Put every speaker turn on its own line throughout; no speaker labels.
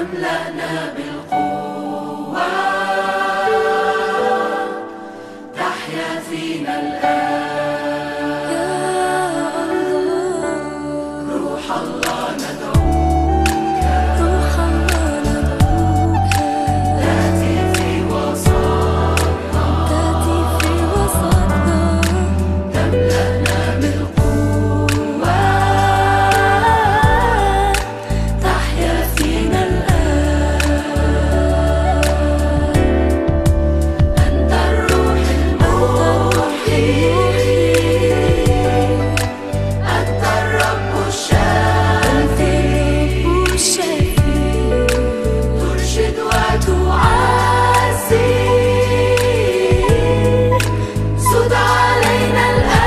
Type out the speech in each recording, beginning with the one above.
تملأنا بالقوة تحيا فينا الآن روح الله ندعوك تأتي في وسطنا تملأنا بالقوة تحيا فينا الآن أنت الروح المحيي أنت الرب الشافي ترشد وتعزي سد علينا الآن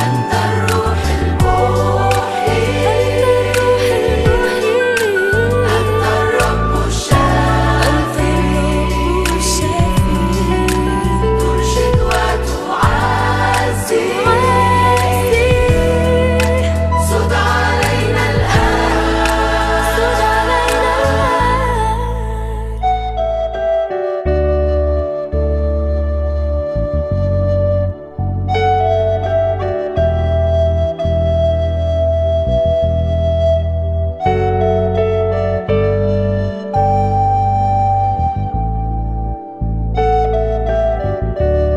أنت الروح المحيي أنت الرب الشافي ترشد وتعزي سد علينا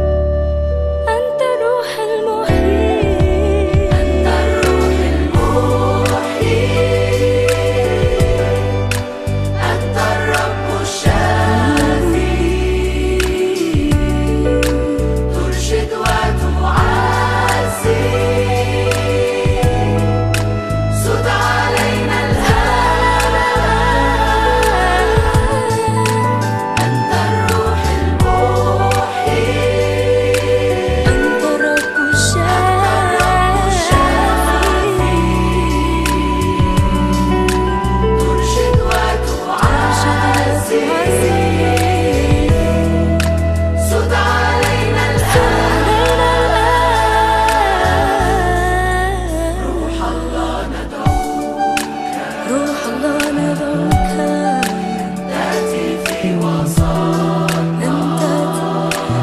أنت الروح المحيي أنت الروح المحيي أنت الرب الشافي ترشد وتعزي سد علينا الآن أنت الروح المحيي أنت الرب الشافي ترشد وتعزي سد علينا الآن روح الله ندعوك تأتي في وسطنا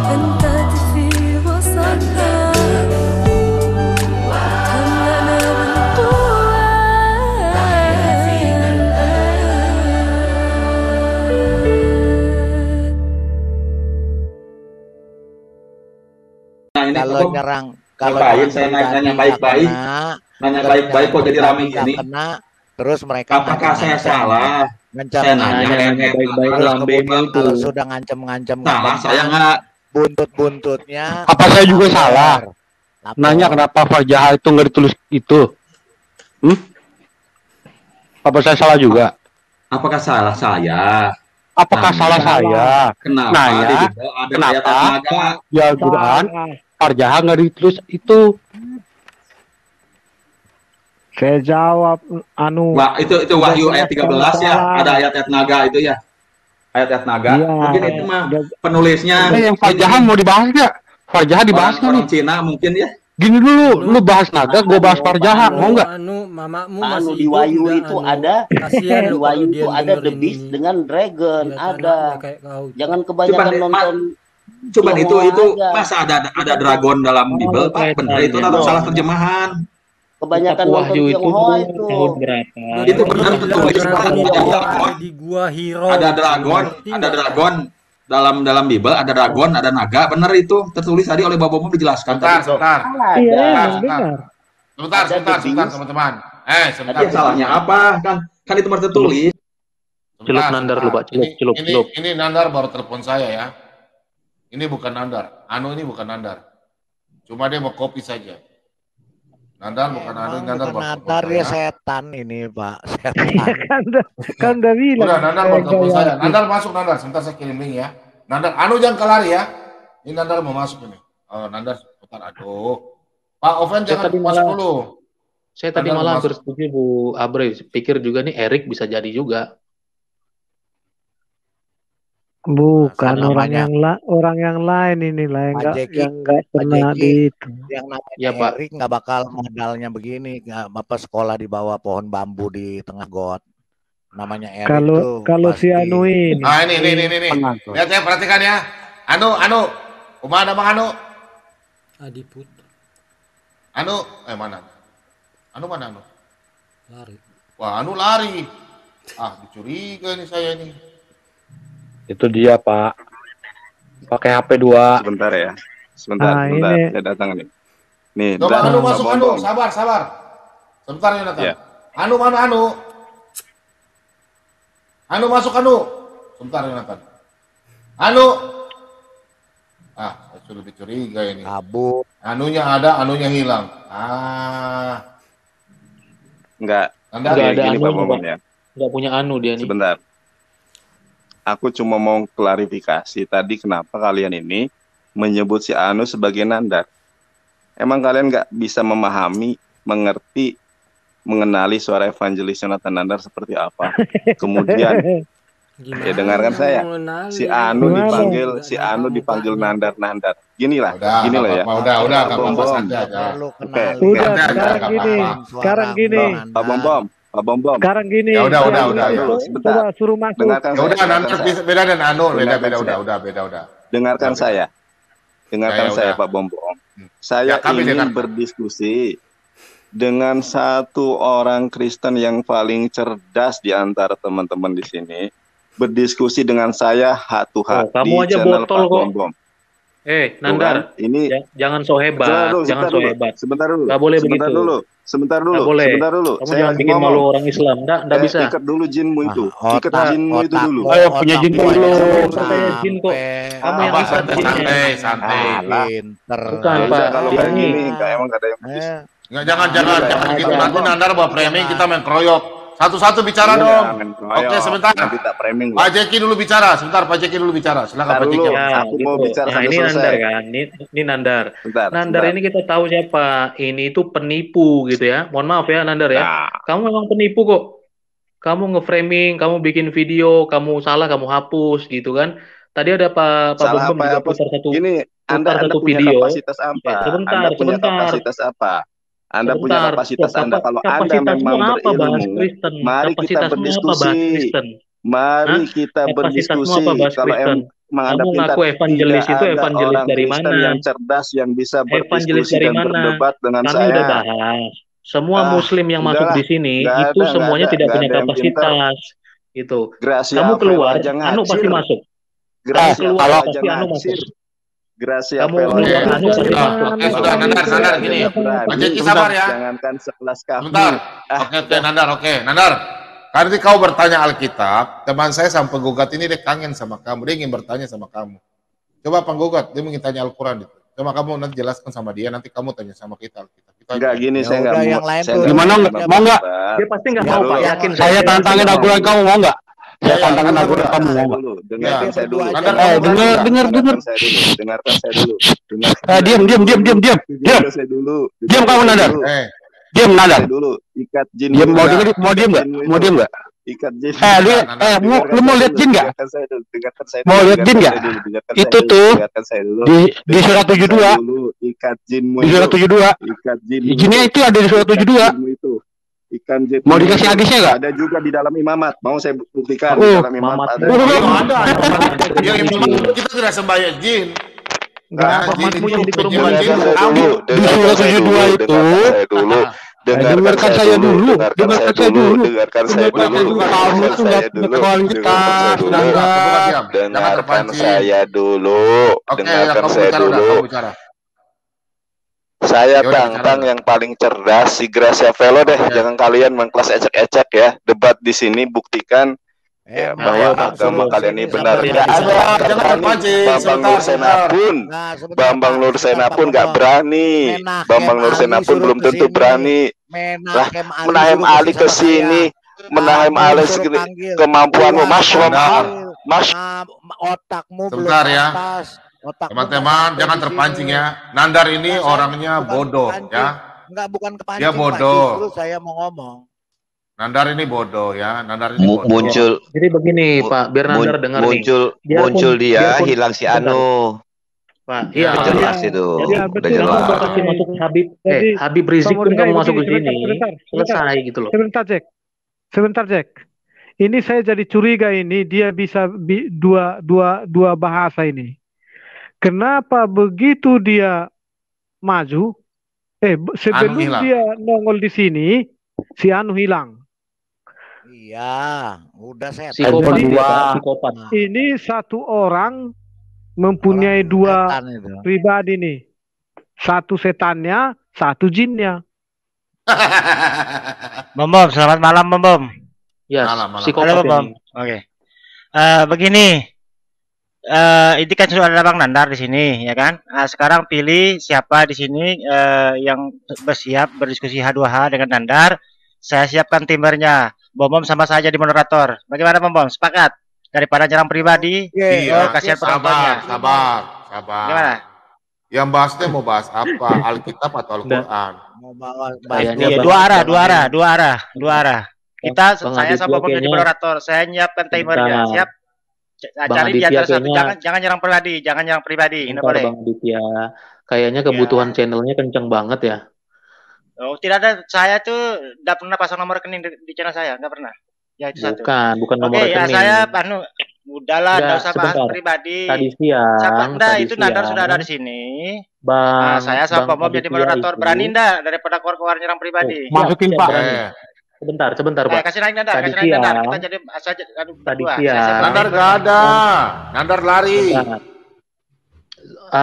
أنت تأتي في وسطنا تملأنا بالقوة تحيا فينا الآن
Nah ini
Kalau
kok
nyerang
ngapain saya nanya baik-baik, nanya baik-baik kok jadi rame
nggak
gini?
kena, terus mereka
Apakah saya salah?
ngancam
Saya nanya
Nanya baik-baik
terus
lambemu
kemudian
itu.
kalau sudah ngancem-ngancem nggak
Salah saya
benar,
nggak?
buntut-buntutnya
Apa saya juga
lapor.
salah?
Lapor.
Nanya kenapa Farjah itu nggak ditulis itu? Apa saya salah juga?
Apakah salah saya?
Apakah
Nanya.
salah saya?
Kenapa
Nanya,
di Bible ada
kenapa?
ayat naga?
Di Al-Quran Farjah nggak ditulis itu?
Saya jawab
Wah, itu Wahyu ayat 13 ya, ada ayat-ayat naga itu ya. Ayat-ayat naga.
Iya.
Mungkin itu mah penulisnya
Yang Farjah mau dibahas nggak? Farjah dibahas nggak nih?
orang Cina mungkin ya.
Gini dulu, lu bahas naga, gue bahas Farjah, mau nggak?
Mamamu
Anu
masih
di
hidup
Wahyu
nggak,
itu
anu?
ada
Kasihan
di
lo
Wahyu
kalau dia
itu ada The
dengerin
Beast
ini.
dengan Dragon
Lihat
ada.
anaknya kayak kau.
Jangan kebanyakan
Cuman,
nonton
Cuman itu
Tionghoa aja.
masa ada dragon dalam Bible, Pak? Bener itu atau salah terjemahan?
Kebanyakan
Kitab
nonton
Wahyu itu
Tionghoa itu.
tahun berapa?
Itu benar tertulis
Dragon
ada
itu
dragon.
di gua hero.
Ada dragon,
Ngerti
ada
nggak?
dragon dalam Bible, ada dragon, ada naga, bener itu tertulis tadi oleh Bapak dijelaskan
Sebentar,
tadi.
sebentar.
Iya,
Ada.
emang benar.
Sebentar,
Ada
sebentar,
The
sebentar,
Beast.
teman-teman. Sebentar.
Jadi salahnya apa? Kan itu masih tertulis.
Celup Nandar lu, Pak. Celup.
Ini Nandar baru telepon saya ya. Ini bukan Nandar. Anu ini bukan Nandar. Cuma dia mau kopi saja. Nandar bukan Anu, Nandar baru telepon
Nandar ya
saya.
setan ini, Pak. Setan.
Kan udah bilang.
Udah, Nandar baru telepon
gaya.
saya. Nandar masuk, Nandar. Sebentar saya kirim link ya. Nandar, Anu jangan kelari ya. Ini Nandar mau masuk ini. Oh, Nandar, sebentar. Aduh. Pak Oven
Saya
jangan
tadi
masuk
malah-
dulu.
Saya tadi
Nandar
malah
masuk.
bersetuju Bu Abre. Pikir juga nih Erik bisa jadi juga. Bukan
Kan
orang
namanya
orang yang lain inilah yang
Pak Jeki,
yang nggak
Pak
pernah
Jeki
di itu.
yang namanya
Ya Pak.
Erik nggak bakal modalnya begini, nggak apa sekolah di bawah pohon bambu di tengah got. Namanya Erik
Kalau
tuh
kalau si
pasti
Anu ini,
Ah, ini.
Penonton.
Lihat ya, perhatikan ya. Anu. Kemana Bang Anu?
Adiput
Anu, mana? Anu mana Anu?
lari.
Wah, Anu lari. Ah, dicuriga ini saya ini.
Itu dia, Pak. Pakai HP 2.
Sebentar ya. Sebentar.
ini
Saya datang nih. Nih,
Coba
bentar,
Anu
Pak
masuk Anu,
Bombom.
sabar. Sebentar Yonatan.
Ya.
Anu mana Anu? Anu masuk Anu. Sebentar Yonatan. Anu. Ah, saya sudah dicuriga ini.
kabur.
Anunya ada, anunya hilang. Ah,
Enggak.
Anda
Nggak ada
Gini, Pak
anunya,
Bombom
Pak.
ya.
nggak punya Anu dia nih.
Sebentar. Aku cuma mau klarifikasi tadi kenapa kalian ini menyebut si Anu sebagai Nandar. Emang kalian nggak bisa memahami, mengerti, mengenali suara evangelis Jonathan Nandar seperti apa? Kemudian
Gimana
ya dengarkan saya.
mengenali?
Si Anu
Gimana?
dipanggil,
Nggak
si
nampak
Anu dipanggil
mukanya.
Nandar. Ginilah
udah
ya.
udah,
Pak
Kak
Bombom.
Bapak santai
Nggak
aja.
perlu
Oke.
kenali.
udah
Santai aja,
sekarang
Kak
gini,
Bapak.
sekarang gini,
Pak Bombom.
sekarang gini.
Ya udah,
si
udah,
Anu
udah,
itu,
ya. Sebentar.
coba suruh masuk.
Dengarkan
Ya
saya.
udah,
dengarkan
Nandar
saya.
beda dan Anu,
Dengarkan
beda,
saya.
udah.
Dengarkan
Udah,
saya. Dengarkan
Ya,
saya,
udah.
Pak Bombom.
Ya,
Saya
kami
ingin
dengarkan.
berdiskusi dengan satu orang Kristen yang paling cerdas di antara teman-teman di sini. Berdiskusi dengan saya heart to heart
Oh, kamu
di
aja
channel
botol
Pak
kok.
Bombom.
Nandar,
Tuh kan, ini
jangan so hebat, jangan so hebat.
sebentar dulu.
Nggak boleh
sebentar
begitu.
dulu. Sebentar dulu.
Nggak boleh.
Sebentar dulu.
Kamu
Saya
jangan
lagi
bikin
ngomong.
malu orang Islam. Nggak bisa.
Ikat dulu jinmu itu. Ikat
Otak-
jinmu itu dulu.
otakmu-
Ayo, punya jin
otakmu
dulu.
aja
Saya jin kok.
sampai-
Kamu yang
Abah,
ikat jinnya.
santai.
Ah, pinter.
Bukan,
Ya
Pak.
udah, kalau
Dia
kayak
ini-
gini enggak emang enggak ada yang bisa.
Nggak, jangan
Jangan,
gitu.
jangan.
Nanti Nandar bawa framing, kita main kroyok. Satu-satu bicara
Iya,
dong.
main kroyok.
Oke, sebentar.
Nanti tak framing loh.
Pak Jeki dulu bicara. Sebentar, Pak Jeki dulu bicara. Silakan
Ntar
Pak
dulu.
Jeki.
Ya,
Aku mau bicara
Nah,
sampai
ini
selesai.
Nandar kan. Ini Nandar.
Bentar.
Nandar
bentar.
ini kita tahu siapa. Ini itu penipu gitu ya. Mohon maaf ya Nandar ya.
Nah,
Kamu memang penipu kok. Kamu nge-framing, kamu bikin video, kamu salah, kamu hapus gitu kan. Tadi ada Pak
salah
Bombom
apa ya,
juga
Bos?
putar satu
Gini, Anda
satu
punya
video.
kapasitas apa?
Ya, sebentar,
Anda punya
sebentar.
kapasitas apa? Anda punya
Sebentar.
kapasitas
Loh,
Anda. Kalau Anda
kapasitasmu
memang
apa bahas
berilmu,
Kristen?
mari kita
Kapasitasmu apa bahas
berdiskusi.
Kristen?
Mari
Hah?
kita
Kapasitasmu
berdiskusi.
apa bahas
Kalau
Kristen?
emang Anda
Kamu
pintar,
ngaku evangelis
tidak
itu
ada
evangelis
orang
dari
Kristen
mana?
yang cerdas yang bisa
Evangelis
berdiskusi
dari
dan
mana?
berdebat dengan
Kami
saya.
udah bahas. Semua
Ah,
Muslim yang masuk
udahlah.
di sini
Nggak
itu
ada,
semuanya tidak
nggak
punya
ada yang pintar.
kapasitas. Gitu.
Gracia
Kamu keluar,
Velo aja
Anu pasti
ngacir.
masuk.
Gracia
keluar,
Velo
pasti
aja
Anu
ngacir.
masuk.
Gracia
Kamu
Velo
keluar,
aja
Anu
ngacir.
pasti masuk.
Oke, sudah, Nandar, gini. Pak Jeki sabar ya.
Jangankan sekelas kamu.
Sebentar. Oke, Nandar, oke. Nandar, nanti kau bertanya Alkitab, teman saya sama penggugat ini dia kangen sama kamu, dia ingin bertanya sama kamu. Coba penggugat, dia ingin tanya Al-Quran itu. Coba kamu nanti jelaskan sama dia, nanti kamu tanya sama kita Alkitab.
Enggak gini,
Ya
saya enggak
udah,
mau.
yang lain
saya
tuh.
nggak
Gimana,
mau
mau nggak?
berdebat.
Dia pasti nggak
Ya,
mau,
dulu.
Pak. Yakin
Saya tantangin Al-Quran kamu mau nggak? Saya
Ya,
tantangin
ya,
Al-Quran kamu mau
Saya
nggak?
dulu, dengarkan
Ya.
saya dulu.
Berdua aja.
Nandar,
Eh,
kamu berani
dengar,
nggak?
dengar.
Dengarkan saya dulu. Dengarkan saya dulu. Dengarkan
Eh, diam.
Dengarkan saya dulu.
Diam kamu,
Dengarkan
Nandar.
saya dulu.
Diam, Nandar.
Saya dulu. Ikat jin.
Diam, mau
Ikat
denger, mau diam nggak?
jinmu
Mau
itu.
diam nggak?
Ikat jin.
Lu mau lihat jin nggak?
Dengarkan saya dulu. Dengarkan saya
Mau
dulu.
lihat jin
Dengarkan
nggak?
saya dulu. Dengarkan
Itu
saya dulu.
tuh
Dengarkan saya dulu.
di surat 72.
Dulu. Ikat jinmu
Di surat
itu.
72.
Ikat jinmu.
Jinnya itu ada di surat 72.
Jinmu itu. Ikan jin.
Mau dikasih hadisnya nggak?
Ada juga di dalam imamat. Mau saya buktikan
Oh,
di dalam imamat
Mamat.
ada.
Oh, ada. Ya, kita tidak sembahyang jin.
Enggak,
Nah,
Mamatmu yang disuruh
jin-
muncul.
jin-
Dengarkan saya
kamu.
dulu.
Di surat 72 itu. Dengarkan saya dulu. Dengarkan saya dulu.
Dengarkan saya
Udah,
dulu.
Kamu tuh nggak punya kualitas, Nandar.
Dengarkan saya dulu.
Oke, ya,
Dengarkan
kamu
saya
bicara udah,
dulu.
kamu bicara.
Saya
Ya udah,
tantang
bicara.
yang paling cerdas si Gracia Velo deh.
Oke.
Jangan kalian mengkelas ecek-ecek ya. Debat di sini buktikan ya,
Emang
bahwa
ayo,
agama
Bang.
kalian ini
Ini
benar.
sampai
Nggak
bisa.
ada.
Jangan
Nggak berani.
terpancing,
Bambang
sebentar,
Nursena
sebentar.
pun.
Nah, sebentar,
Bambang
Pak.
Nursena
Sebentar,
pun
Pak
nggak
Bombom.
berani.
Menahem
Bambang Nursena
Ali
pun
suruh
belum tentu
kesini.
berani.
Menahem Ali
Menahem
suruh
Ali ke
sama
sini.
saya.
Menahem
Kamu
Ali
suruh
segini.
panggil.
Kemampuanmu,
Keluar,
Mas Rom.
Sebentar.
Mas.
Otakmu belum
Sebentar ya.
pantas. Otakmu
Teman-teman,
nggak sampai
jangan
di
terpancing
sini.
ya. Nandar ini
Nggak, saya
orangnya
bukan
bodoh
kepancing.
ya.
Enggak, bukan kepancing,
Dia
Pak.
bodoh.
Justru saya mau ngomong.
Nandar ini bodoh ya, Nandar ini bodoh.
Muncul
Jadi begini Pak, biar Nandar dengar nih.
muncul dia hilang si Anu.
Pak,
Ya,
iya.
Jelas itu.
Ya,
Udah
betul.
Kamu
jelas.
kasih masuk Habib,
Jadi,
Habib Rizik pun kamu masuk ke sini,
sebentar.
selesai gitu loh.
Sebentar, Jack. Ini saya jadi curiga ini dia bisa dua bahasa ini. Kenapa begitu dia maju? Sebelum
hilang.
dia nongol di sini, si Anu hilang.
Iya, udah saya
Psikopat,
tahu.
dia, Pak, psikopat.
Ini satu orang mempunyai
Orang
dua
setan itu.
pribadi nih. Satu setannya, satu jinnya.
Bom, selamat malam Bom.
Ya,
Malam.
psikopat
Halo Bom.
ini.
Oke. Begini. Ini kan sudah ada Bang Nandar di sini, ya kan? Nah, sekarang pilih siapa di sini yang bersiap berdiskusi H2H dengan Nandar. Saya siapkan timernya. Bom sama saja di moderator. Bagaimana Bom? Sepakat? Daripada nyerang pribadi.
Iya,
Kasihan penontonnya.
sabar.
Gimana?
Yang bahasnya mau bahas apa? Alkitab atau Al-Quran?
Mau bawa
Kayaknya
Iya,
Bang-
dua arah. Kita
Bang
saya
Aditya
sama Bom jadi
kayaknya-
moderator. Saya nyiapkan timernya.
Bentar.
Siap?
Bang
Cari di
Aditya
antara satu.
kayaknya-
Jangan nyerang pribadi. Nggak
Bentar,
boleh.
Bang Aditya. Kayaknya kebutuhan channelnya kenceng banget ya.
Oh, tidak ada. Saya tuh tidak pernah pasang nomor rekening di channel saya. Nggak pernah. Ya, itu satu.
Bukan nomor
Oke, ya
rekening.
saya udahlah,
Enggak,
nggak usah bahas
sebentar.
pribadi.
Tadi siang,
Enggak,
tadi
itu Nandar
siang,
sudah ada di sini.
Bang,
Nah, saya sama
Bang
Bom jadi
Aditya
moderator.
itu-
Berani enggak daripada keluar-keluar nyerang pribadi?
Masukin Pak.
Eh,
Sebentar Pak.
Kasih naik Nandar,
Tadi
kasih naik Nandar.
siang-
Kita jadi saja
Tadi
berdua.
siang-
Saya
Nandar gak ada. Nandar lari.
Bentar.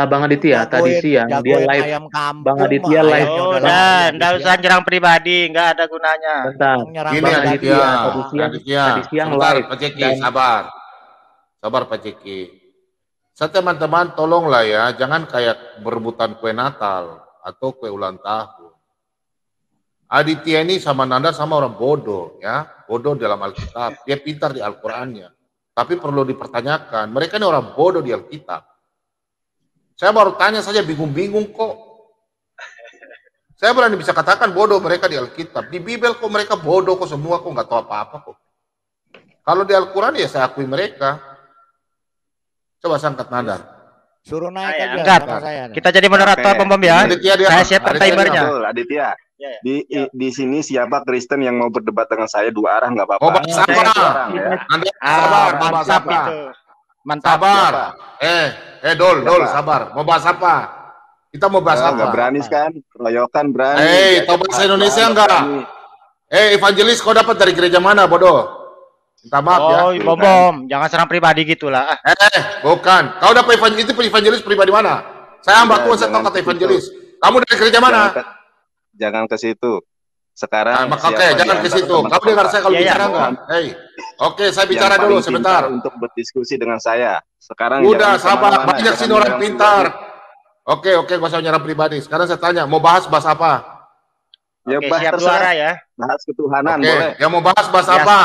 Bang Aditya, tadi siang dia
jagoin
live.
ayam kampung,
Bang Aditya
mah,
live.
ayamnya
Oh,
udah
udah,
lari,
enggak usah nyerang pribadi, enggak ada gunanya.
Bentar.
Nyerang
Gini
Bang
pribadi.
Aditya,
Aditya, tadi siang
sebentar
live
Pak Ceki,
dan-
sabar Pak Ceki. Saya teman-teman tolonglah ya, jangan kayak berebutan kue Natal atau kue ulang tahun. Aditya ini sama Nandar sama orang bodoh ya, bodoh dalam Alkitab. Dia pintar di Al-Qur'annya. Tapi perlu dipertanyakan, mereka ini orang bodoh di Alkitab. Saya baru tanya saja bingung-bingung kok. Saya berani bisa katakan bodoh mereka di Alkitab. Di Bibel kok mereka bodoh kok semua kok nggak tahu apa-apa kok. Kalau di Al-Quran ya saya akui mereka. Coba saya angkat Nandar.
Suruh naik
Ayo,
aja
angkat.
sama saya.
Kita jadi moderator
Oke.
Bom ya.
Aditya dia,
Saya siapkan
Aditya
timernya.
Betul, Aditya.
Ya, ya.
Di sini siapa Kristen yang mau berdebat dengan saya dua arah nggak apa-apa.
Mau bahas apa?
Dua orang, ya.
Nandar sabar, mau bahas
Mantap
apa?
itu. Mantap.
Sabar. Dol,
Siapa?
sabar. Mau bahas apa? Kita mau bahas
Nggak
apa?
berani kan? Keroyokan berani.
Tahu bahasa Indonesia enggak? Evangelis kau dapat dari gereja mana, bodoh? Minta maaf ya.
Oh, Bom, jangan serang pribadi gitulah.
Bukan. Kau dapat evangelis pribadi mana? Saya hamba Tuhan, saya tahu kata evangelis. Kamu dari gereja mana?
Jangan ke situ. Sekarang
Maka
siapa
oke,
di
jangan ke
antara
situ.
teman-teman
Kamu dengar saya kalau
Iya, iya.
bicara enggak? Oke, saya bicara
yang
dulu
paling
sebentar.
pintar untuk berdiskusi dengan saya. Sekarang
Udah,
jangan
sabar.
kemana-mana,
Banyak
jangan
sini orang
bilang
pintar.
pribadi.
Oke, gak usah nyerang pribadi. Sekarang saya tanya, mau bahas apa?
Ya,
Oke,
bahas
siap
terserah.
suara ya.
Bahas ketuhanan
Oke,
boleh.
yang mau bahas
Ya.
apa?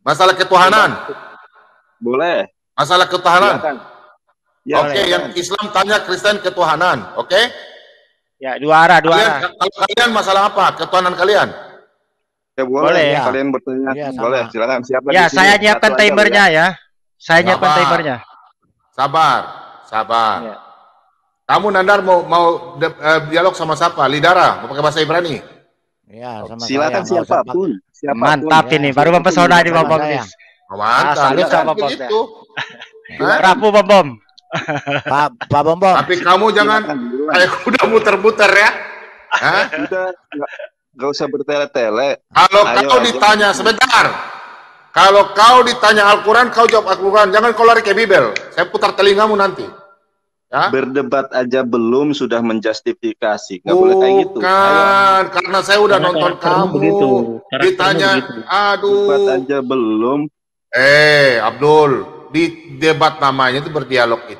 Masalah ketuhanan.
Boleh.
Masalah ketuhanan.
Silakan. Ya,
Oke,
silakan.
yang Islam tanya Kristen ketuhanan. Oke?
Ya, dua arah.
Kalau kalian masalah apa? Ketuhanan kalian?
Ya boleh.
Boleh,
ya.
Kalian bertanya.
Iya, sama.
Boleh, silakan. Siapa
Ya,
di sini?
saya nyiapkan
Satu aja,
timernya ya. Saya nyiapkan
Sabar.
timernya.
Sabar.
Ya.
Kamu Nandar mau dialog sama siapa? Lidara, mau pakai bahasa Ibrani?
Ya, sama
Silakan
saya. Nggak usah
siapapun. Siapapun.
Mantap
ya.
ini, baru mempesona di Bom
Saya.
ini.
Oh, mantap.
salut
Ya kan
sama Bos,
begitu. Hah?
Rapu Bom.
Pak Bom.
Tapi kamu jangan
Silakan duluan.
kayak udah muter-muter ya. Hah?
Udah, nggak usah bertele-tele.
Kalau
Ayo,
kau
ayo.
ditanya sebentar. Kalau kau ditanya Al-Quran, kau jawab Al-Quran. Jangan kau lari ke Bibel. Saya putar telingamu nanti. Ya?
Berdebat aja belum sudah menjustifikasi. Nggak boleh kayak gitu. Ayo.
Bukan, karena saya udah
Karena
nonton
karaktermu
kamu.
begitu. Karaktermu
Ditanya,
begitu.
Debat
aduh.
aja belum.
Abdul, di debat namanya itu berdialog
Pak,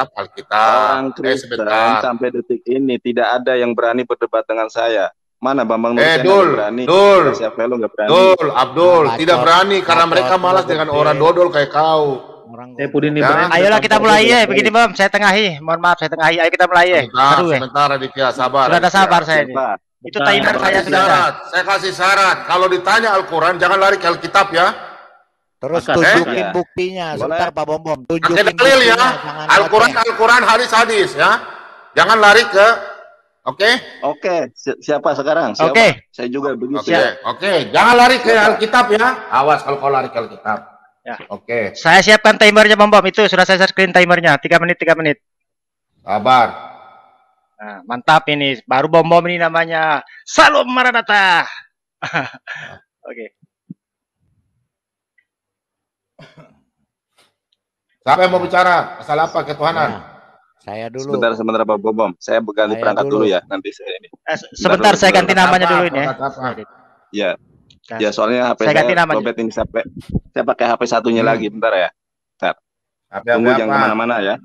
Alkitab.
Orang Kristen
Sebentar.
sampai detik ini tidak ada yang berani berdebat dengan saya. Mana Bambang Nursen
Dul,
berani?
Dul.
Siapa Velo nggak berani?
Abdul,
Bacot,
tidak berani karena
bacot,
mereka malas
udah
dengan
gede.
orang dodol kayak kau.
Orang
Pudin
Ya.
Ibrahim.
Ayolah kita mulai ya. Begini Bom, saya tengahi. Mohon maaf saya tengahi. Ayo kita mulai ya. Aduh ya.
Sebentar Aditya, sabar.
Sudah ada
Aditya.
sabar saya ini.
Siapa?
Itu timer
Saya
saya
kasih
sudah ada.
syarat. Saya kasih syarat. Kalau ditanya Al-Quran, jangan lari ke Alkitab ya.
Terus
Maka-
tunjukin
Ya.
buktinya. Sebentar Pak Bom Bom.
Pakai
Tunjukin
dalil ya.
buktinya. Jangan
Al-Quran,
ngoceh.
Al-Quran, hadis-hadis ya. Jangan lari ke, oke?
Oke, siapa sekarang? Siapa?
Oke.
Saya juga begitu.
Oke, oke. Jangan lari ke Alkitab ya. Awas kalau kau lari ke Alkitab.
Ya.
Oke,
Saya siapkan timernya Bom Bom. Itu sudah saya screen timernya. 3 menit, 3 menit.
sabar.
Nah, mantap ini. Baru Bom Bom ini namanya. Salam Maranatha. Oke.
Siapa yang mau bicara? Masalah apa? Ketuhanan.
Ya, saya dulu.
Sebentar Pak Bom. Saya ganti
Saya
perangkat
dulu.
dulu ya. Nanti saya ini.
Sebentar saya ganti namanya
Apa?
dulu ini ya.
Perangkat apa?
Ya,
Nah,
ya soalnya HP
saya ganti
saya
namanya.
lobet ini saya pakai HP satunya lagi. Bentar ya.
Apa?
Tunggu jangan kemana-mana ya.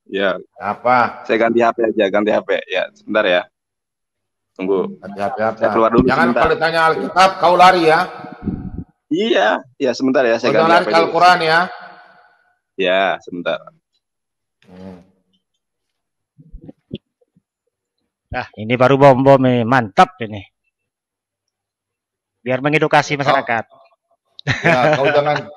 Ya,
Apa?
saya ganti HP aja, ganti HP. Ya, sebentar ya. Tunggu.
Apa?
Saya keluar dulu
Jangan
sebentar.
kalau ditanya Alkitab, kau lari ya.
Iya, ya sebentar ya. Saya
Kau jangan
ganti
lari
HP
ke
dulu.
Al-Quran ya.
Ya, sebentar.
Nah, ini baru Bom Bom ini. Mantap ini. Biar mengedukasi masyarakat.
Ya, kau jangan.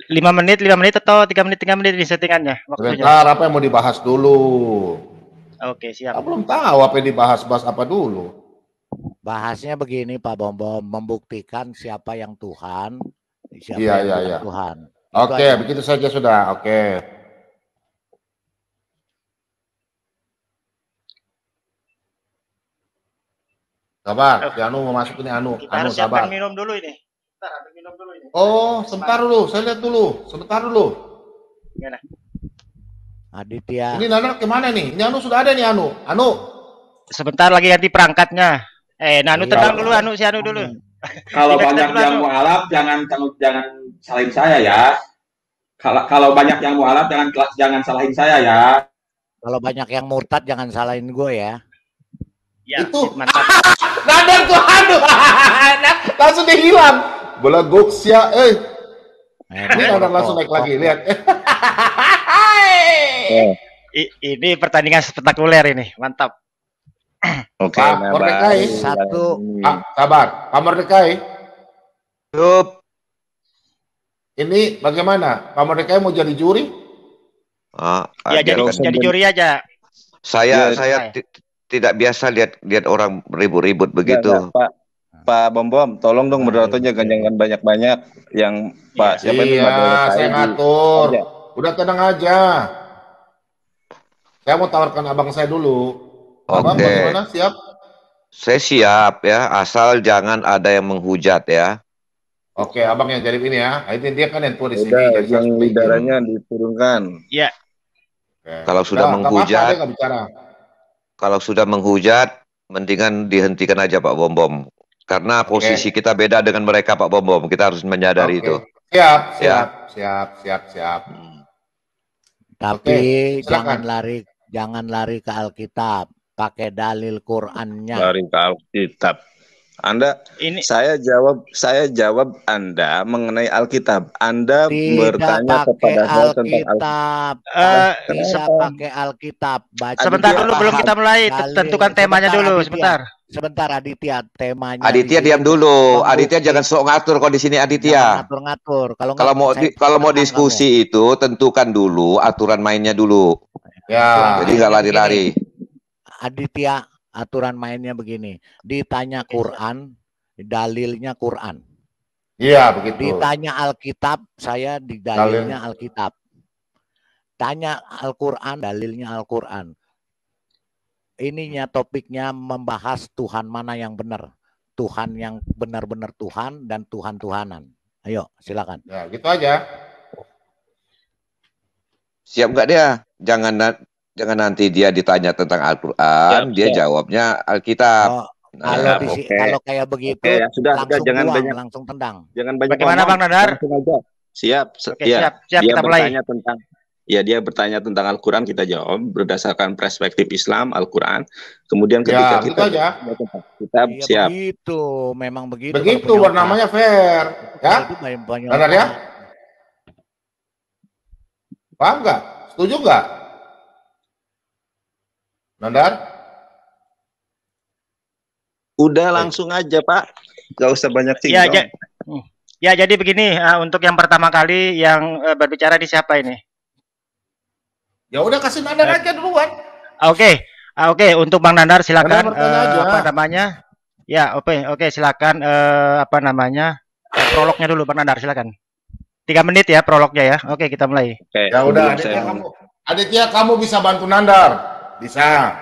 5 menit atau 3 menit di settingannya waktunya.
Sebentar, apa yang mau dibahas dulu?
Oke, siap.
Aku belum tahu apa yang dibahas apa dulu.
Bahasnya begini Pak Bom Bom. Membuktikan siapa yang Tuhan. Siapa
Iya,
yang
iya,
bukan
iya.
Tuhan. Itu
Oke,
aja.
begitu saja sudah. Oke. Sabar, si Anu mau masuk ini Anu.
Kita
Anu
harus siapkan
sabar.
minum dulu ini. Bentar, ambil minum dulu ini.
Oh, sebentar dulu. Saya lihat dulu. Sebentar dulu.
Gimana?
Aditya.
Ini Nana kemana nih? Ini Anu sudah ada nih Anu. Anu.
Sebentar lagi ganti perangkatnya. Anu
Iya.
tenang dulu, Anu si Anu dulu.
Kalau
Dikasih
banyak
dulu,
yang
Anu.
mualaf jangan salahin saya ya. Kalau banyak yang mualaf jangan salahin saya ya.
Kalau banyak yang murtad jangan salahin gue ya.
Ya,
Itu.
mantap.
Nana tuh Anu. Langsung dia hilang. Bola goksia, Ini Nana langsung naik lagi, lihat.
Ini pertandingan spektakuler ini, mantap.
Oke,
Pak
nah,
Mordecai.
baru
Satu.
Ah, sabar. Pak Mordecai.
Yup.
Ini bagaimana? Pak Mordecai mau jadi juri?
Ya jadi juri aja.
Saya
Ya,
saya tidak biasa lihat orang ribut-ribut begitu.
Pak Bom Bom, tolong dong moderatornya jangan banyak-banyak yang Pak siapa ini
Iya,
Mordecai
saya
di-
ngatur.
aja.
Udah tenang aja. Saya mau tawarkan abang saya dulu. Abang
Oke.
bagaimana? Siap?
Saya siap ya, asal jangan ada yang menghujat ya.
Oke, abang yang jadi ini ya. Ini dia kan yang tua di sini.
Udah,
jadi saya
yang
harus bikin.
lidarannya diturunkan.
Ya,
Oke.
Kalau sudah
Nggak apa-apa,
menghujat,
dia nggak bicara.
kalau sudah menghujat, mendingan dihentikan aja Pak Bom Bom. Karena posisi kita beda dengan mereka Pak Bom Bom. Kita harus menyadari
Oke.
itu.
Siap,
Ya.
siap.
Tapi
silakan.
jangan lari ke Alkitab. Pakai dalil Qurannya.
Lari ke Alkitab. Anda,
ini
saya jawab Anda mengenai Alkitab. Anda
Tidak
bertanya
pakai
kepada saya tentang Alkitab.
Alkitab. Tidak pakai Alkitab. Baca
sebentar
dia
dulu belum
paham.
kita mulai.
Dalil.
Tentukan temanya
Sebentar,
dulu,
Aditya.
sebentar.
Sebentar Aditya, temanya.
Aditya
di sini
diam dulu.
membukti-
Aditya jangan sok ngatur kalau di sini
Jangan
Aditya.
ngatur-ngatur.
Kalau mau diskusi itu tentukan dulu aturan mainnya dulu.
Ya.
Jadi nggak lari-lari.
Aditya, aturan mainnya begini. Ditanya Quran, dalilnya Quran.
Iya, begitu.
Ditanya Alkitab, saya di dalilnya Alkitab. Tanya Al-Quran, dalilnya Al-Quran. Ininya topiknya membahas Tuhan mana yang benar. Tuhan yang benar-benar Tuhan dan Tuhan-Tuhanan. Ayo, silakan.
Ya, gitu aja.
Siap nggak dia? Jangan nanti dia ditanya tentang Al-Quran, dia jawabnya Alkitab.
Oh,
Nah,
kalau kayak begitu,
Oke, ya, sudah,
langsung
jangan
buang,
banyak.
langsung tendang.
Jangan banyak
Bagaimana
ngomong,
Bang Nadar?
langsung aja. Siap.
Oke,
Ya,
siap
dia
kita mulai.
bertanya tentang dia bertanya tentang Al-Quran, kita jawab berdasarkan perspektif Islam Al-Quran. Kemudian ketika
Ya, gitu
kita
aja.
kita
Iya,
siap.
begitu, memang begitu.
Begitu
kalau punya
namanya
otak.
fair. Ya.
Itu banyak
Benar ya?
otak.
Paham nggak? Setuju nggak? Nandar?
Udah langsung aja Pak, gak usah banyak
Ya,
singgung.
ya jadi begini, untuk yang pertama kali yang berbicara di siapa ini?
Ya udah kasih Nandar aja duluan.
Oke, untuk Bang Nandar silakan.
Nandar bertanya aja.
Apa namanya? Ya, oke, silakan. Apa namanya? Prolognya dulu, Bang Nandar, silakan. 3 menit ya prolognya ya. Oke, kita mulai.
Oke,
Ya udah, Aditya kamu bisa bantu Nandar, bisa.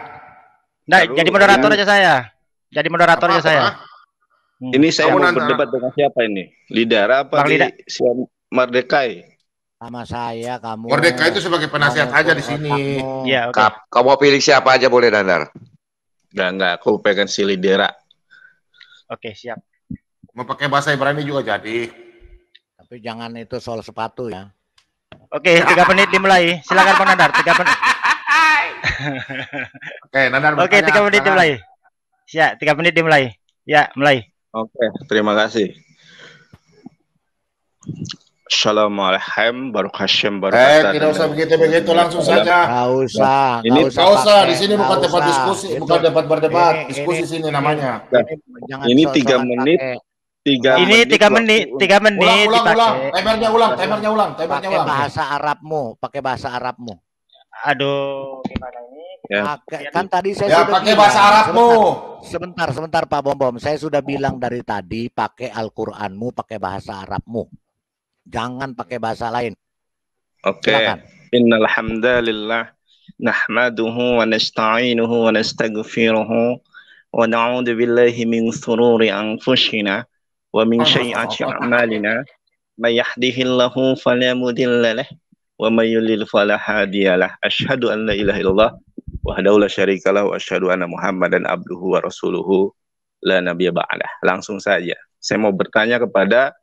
Nah, jadi moderator aja saya. Jadi moderator aja saya.
Ini saya
Kamu
mau
Nandar.
berdebat dengan siapa ini? Lidara apa
Bang
di
Lida.
Siam Mardekai?
Sama saya, kamu.
Merdeka itu sebagai penasihat aja di sini.
Ya, oke.
Kamu mau pilih siapa aja boleh, Nandar.
Enggak, aku pengen si Lidera.
Oke, siap.
Mau pakai bahasa Ibrani juga jadi.
Tapi jangan itu soal sepatu ya.
Oke, 3 menit dimulai. Silakan Bang Nandar, 3 menit.
Oke, Nandar
Oke, 3 menit dimulai. Ya, 3 menit dimulai. Ya, mulai.
Oke, terima kasih. Assalamualaikum warahmatullahi
tidak usah begitu-begitu, langsung saja.
Nggak usah.
Ini
nggak
Nggak usah,
pakai,
di sini bukan
nggak
tempat
usah.
diskusi,
Itu-
bukan tempat berdebat.
ini-
Diskusi sini namanya.
Jangan
Ini
soal-soal
3 menit.
pakai.
Ini 3 menit, 3 menit
Ulang.
dipakai.
Timernya ulang.
Pakai bahasa Arabmu,
Aduh, gimana ini?
Ya.
Kan tadi saya
Ya,
sudah
pakai
bilang.
bahasa Arabmu.
Sebentar Pak Bom. Saya sudah bilang dari tadi pakai Al-Qur'anmu, pakai bahasa Arabmu. Jangan pakai bahasa lain.
Oke.
Silakan.
Innal hamdalillah nahmaduhu wa nasta'inuhu wa nastaghfiruhu wa na'udzu billahi min shururi anfusina wa min sayyiati a'malina. May yahdihillahu fala mudilla lahu wa may yudlil fala hadiyalah. Asyhadu an la ilaha illallah wahdahu la syarikalah wa asyhadu anna Muhammadan abduhu wa rasuluhu la nabiyya ba'dah. Langsung saja. Saya mau bertanya kepada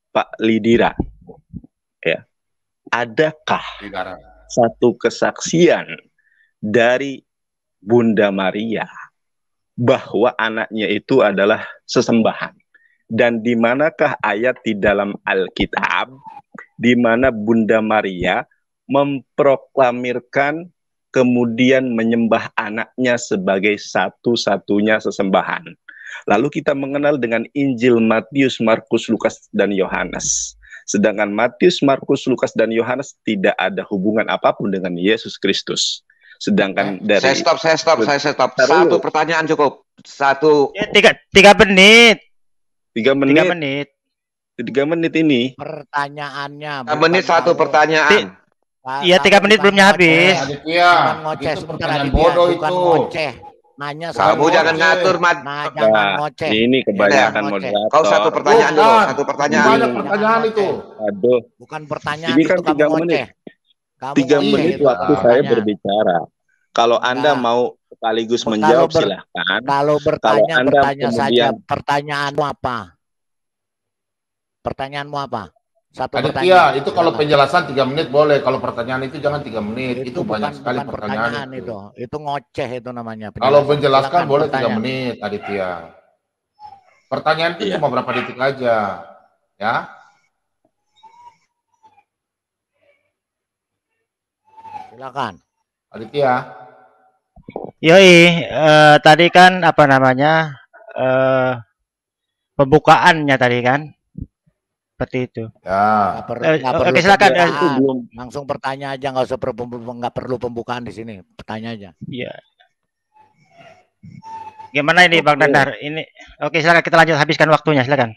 Pak Lidira. Ya. Adakah satu kesaksian dari Bunda Maria bahwa anaknya itu adalah sesembahan? Dan di manakah ayat di dalam Alkitab di mana Bunda Maria memproklamirkan kemudian menyembah anaknya sebagai satu-satunya sesembahan? Lalu kita mengenal dengan Injil Matius, Markus, Lukas, dan Yohanes. Sedangkan Matius, Markus, Lukas, dan Yohanes tidak ada hubungan apapun dengan Yesus Kristus. Sedangkan dari...
Saya stop. Satu pertanyaan cukup. Satu.
Ya, 3 menit.
3 menit.
3 menit.
3 menit ini.
Pertanyaannya.
3 menit satu pertanyaan.
Iya, 3 menit belum habis.
Bukan ngoceh, sebentar Aditya.
bodoh
Bukan
itu.
ngoceh. Nanya soal
Kamu jangan
ngoceh.
ngatur, Mat.
Nah, jangan ngoceh.
Ini kebanyakan
Jangan ngoceh.
moderator.
Kau satu pertanyaan dulu. Satu pertanyaan.
Banyak pertanyaan itu.
Aduh,
Bukan pertanyaan
ini
itu
kan
kamu
3
ngoceh.
menit.
Kamu
3
ngoceh
menit
itu
waktu
kamu
saya
tanya.
berbicara. Kalau Anda
Enggak.
mau sekaligus
Kalau
menjawab
ber-
silahkan.
Kalau bertanya,
Anda
bertanya saja.
kemudian-
Pertanyaanmu apa? Pertanyaanmu apa? Satu
Aditya,
pertanyaan.
itu kalau
Silakan.
penjelasan 3 menit boleh. Kalau pertanyaan itu jangan 3 menit. Itu banyak sekali
bukan
pertanyaan itu.
itu ngoceh itu namanya.
Kalau
penjelasan.
menjelaskan
Silakan
boleh 3
bertanya.
menit, Aditya. Pertanyaan itu
Iya.
cuma berapa detik aja. Ya.
Silakan.
Aditya.
Yoi, tadi kan apa namanya? Pembukaannya tadi kan. Seperti itu.
Ya.
Nggak perlu,
Eh,
nggak
oke,
perlu
silakan.
pembukaan.
Itu belum.
Langsung bertanya aja, nggak perlu pembukaan di sini. Bertanya aja.
Iya. Gimana ini Bang Nandar? Ini oke, silakan kita lanjut, habiskan waktunya, silakan.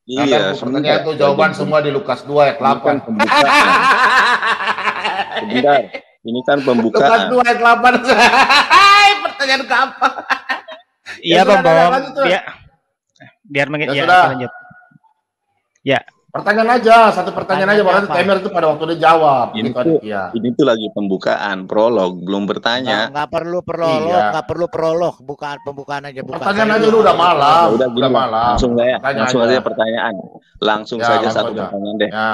Iya,
Pertanyaan itu jawaban semua di Lukas 2 ayat
Ini kan
8.
pembukaan. Sebentar, ini kan
Lukas
pembukaan.
2 ayat 8. Pertanyaan gampang.
Iya,
sudah,
Bang Bom.
lanjut, Bang.
Biar
Ya
ya,
sudah.
kita lanjut. Ya.
Pertanyaan aja, satu pertanyaan aja,
Pertanyaannya
baru
apa?
timer itu pada waktu dia jawab.
Ini
Gitu,
tuh,
Aditya.
ini tuh lagi pembukaan, prolog, belum bertanya.
Nggak perlu prolog,
Iya.
nggak perlu prolog. Bukaan pembukaan aja. Bukan.
Pertanyaan
Saya
aja lu udah malam.
Ya udah gini,
Udah
lah.
malam.
langsung saya,
Tanya
langsung
aja.
aja pertanyaan. Langsung
Ya,
saja
langsung
satu
aja.
pertanyaan deh.
Ya.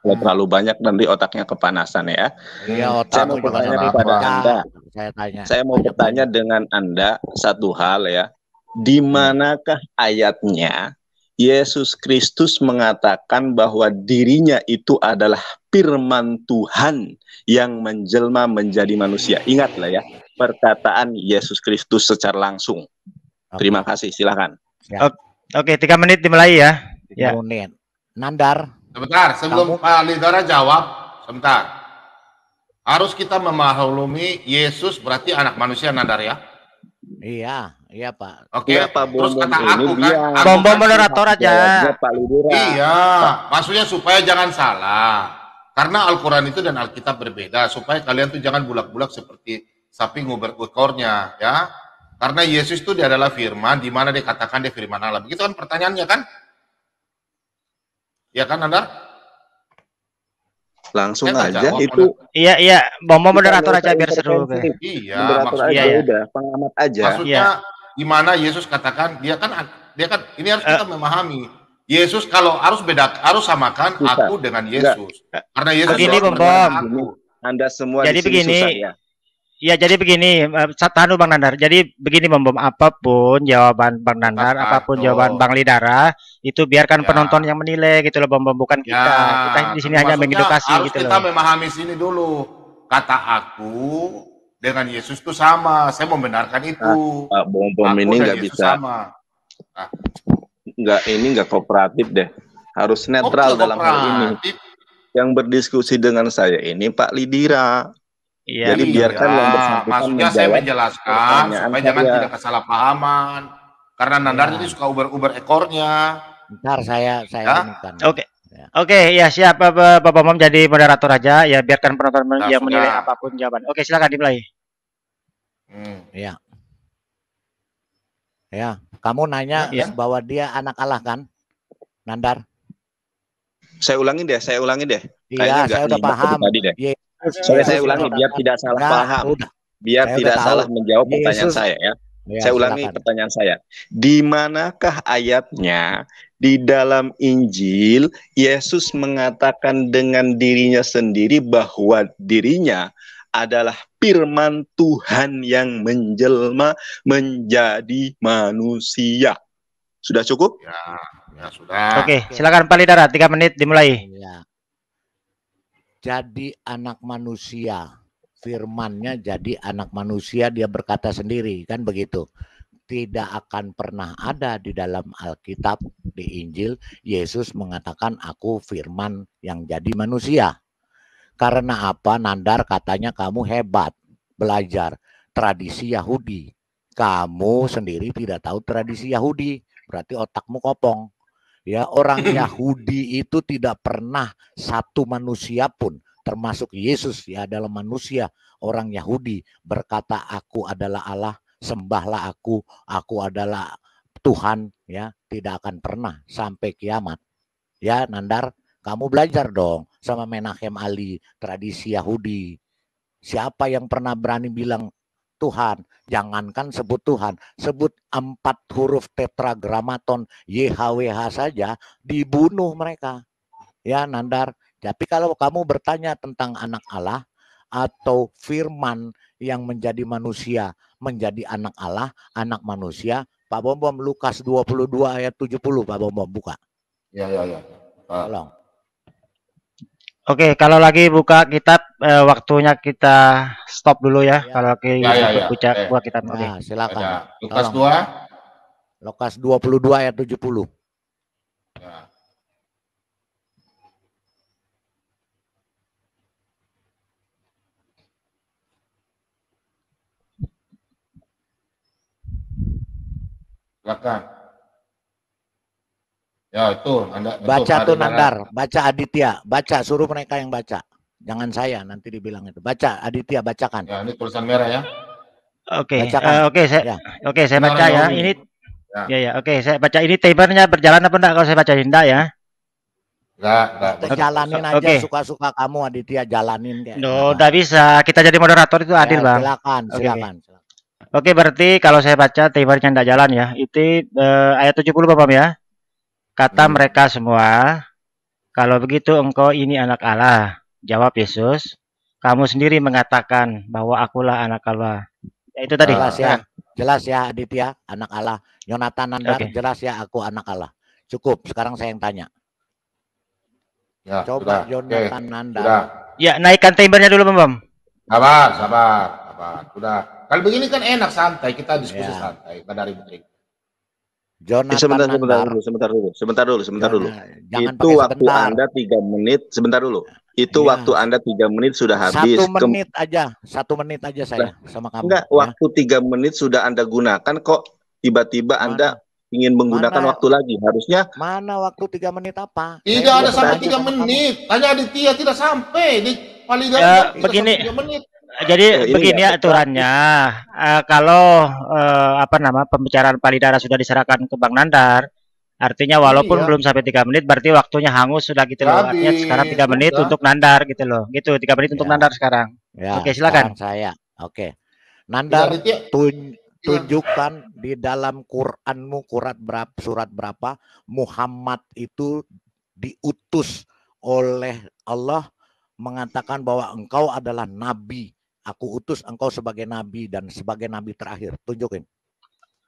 Kalau terlalu banyak nanti otaknya kepanasan ya.
Iya,
Saya
otakmu
mau
juga
bertanya
sampai
kepada
pecah.
Anda.
Saya tanya.
Saya mau bertanya dengan Anda satu hal ya. Di manakah ayatnya Yesus Kristus mengatakan bahwa dirinya itu adalah firman Tuhan yang menjelma menjadi manusia. Ingatlah ya, perkataan Yesus Kristus secara langsung. Terima kasih, silakan.
Oke, 3 menit dimulai ya.
3 menit. Nandar.
Sebentar, sebelum Pak Lidara jawab, sebentar. Harus kita memahami Yesus berarti anak manusia, Nandar ya?
Iya, iya Pak.
Oke,
ya, Pak
terus
Bom
kata
ini
aku
dia
kan,
Bom moderator aja.
Pak Lidura.
Iya, maksudnya supaya jangan salah. Karena Al-Quran itu dan Alkitab berbeda, supaya kalian tuh jangan bulak-bulak seperti sapi nguber ekornya, ya. Karena Yesus itu dia adalah firman, di mana dia katakan dia firman Allah. Begitu kan pertanyaannya kan? Ya kan, Nandar?
Langsung
Saya
aja
jawab,
itu.
Iya, Bom moderator
Kita
aja biar seru.
Iya,
Moderator
maksudnya,
aja udah, pengamat aja.
maksudnya di mana Yesus katakan dia kan ini harus kita memahami. Yesus kalau harus samakan
Susah.
aku dengan Yesus. Karena Yesus
Begini,
orang
Bom.
berbeda aku.
Anda semua
Jadi
di sini
begini,
susah ya.
ya jadi begini, tahan dulu Bang Nandar. Jadi begini Bom, apapun jawaban Bang Nandar, apapun jawaban Bang Lidara, itu biarkan penonton yang menilai gitu loh Bom, bukan kita. Kita di sini hanya
maksudnya
mengedukasi
harus
gitu
kita
loh.
memahami sini dulu. Kata aku dengan Yesus itu sama. Saya membenarkan itu.
Pak Bom
Aku
ini
dan
nggak
Yesus
bisa,
sama.
nggak kooperatif deh. Harus netral
Kok
dalam hal ini.
kooperatif?
Yang berdiskusi dengan saya ini Pak Lidira.
Iya,
Jadi biarkan yang bersangkutan
maksudnya saya
menjawab
menjelaskan
pertanyaan
supaya jangan
saya.
tidak kesalahpahaman. Karena Nandar ini suka uber ekornya.
Ntar saya
Ya?
ini kan.
Oke, ya siap Bapak Bom jadi moderator aja, ya biarkan penonton
Nah,
yang
sudah.
menilai apapun jawaban. Oke, silakan dimulai.
Ya. Ya, kamu nanya bahwa dia anak Allah kan? Nandar?
Saya ulangi deh.
Iya, saya udah paham.
Tadi deh.
Yesus
Saya ulangi biar tidak salah paham. Biar
Saya
tidak
udah
salah
tahu.
menjawab pertanyaan
Yesus-
saya ya.
Ya,
Saya ulangi
silakan.
pertanyaan saya. Di manakah ayatnya di dalam Injil Yesus mengatakan dengan dirinya sendiri bahwa dirinya adalah firman Tuhan yang menjelma menjadi manusia? Sudah cukup?
Ya sudah.
Oke, silakan Pak Lidara, 3 menit dimulai.
Ya. Jadi anak manusia, firmannya jadi anak manusia, dia berkata sendiri, kan begitu. Tidak akan pernah ada di dalam Alkitab, di Injil, Yesus mengatakan aku firman yang jadi manusia. Karena apa? Nandar katanya kamu hebat belajar tradisi Yahudi. Kamu sendiri tidak tahu tradisi Yahudi, berarti otakmu kopong. Ya, orang Yahudi itu tidak pernah satu manusia pun, termasuk Yesus ya adalah manusia. Orang Yahudi berkata aku adalah Allah, sembahlah aku adalah Tuhan, ya tidak akan pernah sampai kiamat. Ya Nandar, kamu belajar dong sama Menachem Ali, tradisi Yahudi. Siapa yang pernah berani bilang Tuhan? Jangankan sebut Tuhan, sebut 4 huruf tetragramaton YHWH saja dibunuh mereka. Ya Nandar, tapi kalau kamu bertanya tentang anak Allah atau firman yang menjadi manusia, menjadi anak Allah, anak manusia, Pak Bom, Lukas 22 ayat 70, Pak Bom, buka.
Ya.
Tolong.
Oke, kalau lagi buka kitab, waktunya kita stop dulu ya. Kalau lagi buka kitab. Oke.
Nah, silakan.
Lukas
Tolong.
2.
Lukas 22 ayat 70.
Ya. Silakan. Ya itu Anda
Baca tuh Nandar, baca Aditya, baca, suruh mereka yang baca. Jangan saya nanti dibilang itu. Baca Aditya, bacakan.
Ya, ini tulisan merah ya.
Oke,
Bacakan.
saya baca ya. Ini oke, saya baca ini timernya berjalan apa enggak kalau saya baca enggak ya?
Enggak.
Jalanin aja
Oke.
suka-suka kamu Aditya, jalanin kayak.
No, enggak bisa. Kita jadi moderator itu adil, Bang.
Silakan.
Oke, berarti kalau saya baca timernya enggak jalan ya. Itu ayat 70 Bapak ya. Kata mereka semua, kalau begitu engkau ini anak Allah. Jawab Yesus, kamu sendiri mengatakan bahwa akulah anak Allah. Ya, itu tadi.
Jelas ya Aditya, anak Allah. Yonatan Nandar, jelas ya aku anak Allah. Cukup. Sekarang saya yang tanya.
Ya,
Coba
sudah.
Jonathan
Oke,
Nandar.
sudah.
Ya, naikkan timernya dulu, Bom Bom.
Sabar, sabar, sabar. Sudah. Kalau begini kan enak, santai. Kita diskusi
Ya.
santai. Nggak ada ribut-ribut.
Jonathan
Sebentar
Nandar.
dulu.
Jangan
Itu
pakai
waktu
sebentar.
Anda 3 menit, sebentar dulu. Itu
Ya.
waktu Anda 3 menit sudah habis.
1 menit aja saya sama kamu.
Enggak,
ya.
waktu 3 menit sudah Anda gunakan kok tiba-tiba Anda ingin menggunakan
Mana?
waktu lagi. Harusnya
Mana waktu 3 menit apa?
Tidak
Saya
ada
belum
sampai
tanya
3
sama kamu.
menit. Tanya Aditya tidak sampai. Di paling
begini.
3 menit.
Jadi
ini
begini
nggak
aturannya, kalau pembicaraan Palidara sudah diserahkan ke Bang Nandar, artinya walaupun
Iya.
belum sampai 3 menit, berarti waktunya hangus sudah gitu loh. Artinya
Jadi,
sekarang 3 menit
sudah.
untuk Nandar gitu loh. Gitu, 3 menit untuk
Ya.
Nandar sekarang.
Ya,
Oke, silakan.
sekarang saya. Oke. Nandar,
Aditya.
tunjukkan di dalam Quranmu surat berapa Muhammad itu diutus oleh Allah mengatakan bahwa engkau adalah nabi. Aku utus engkau sebagai nabi dan sebagai nabi terakhir. Tunjukin.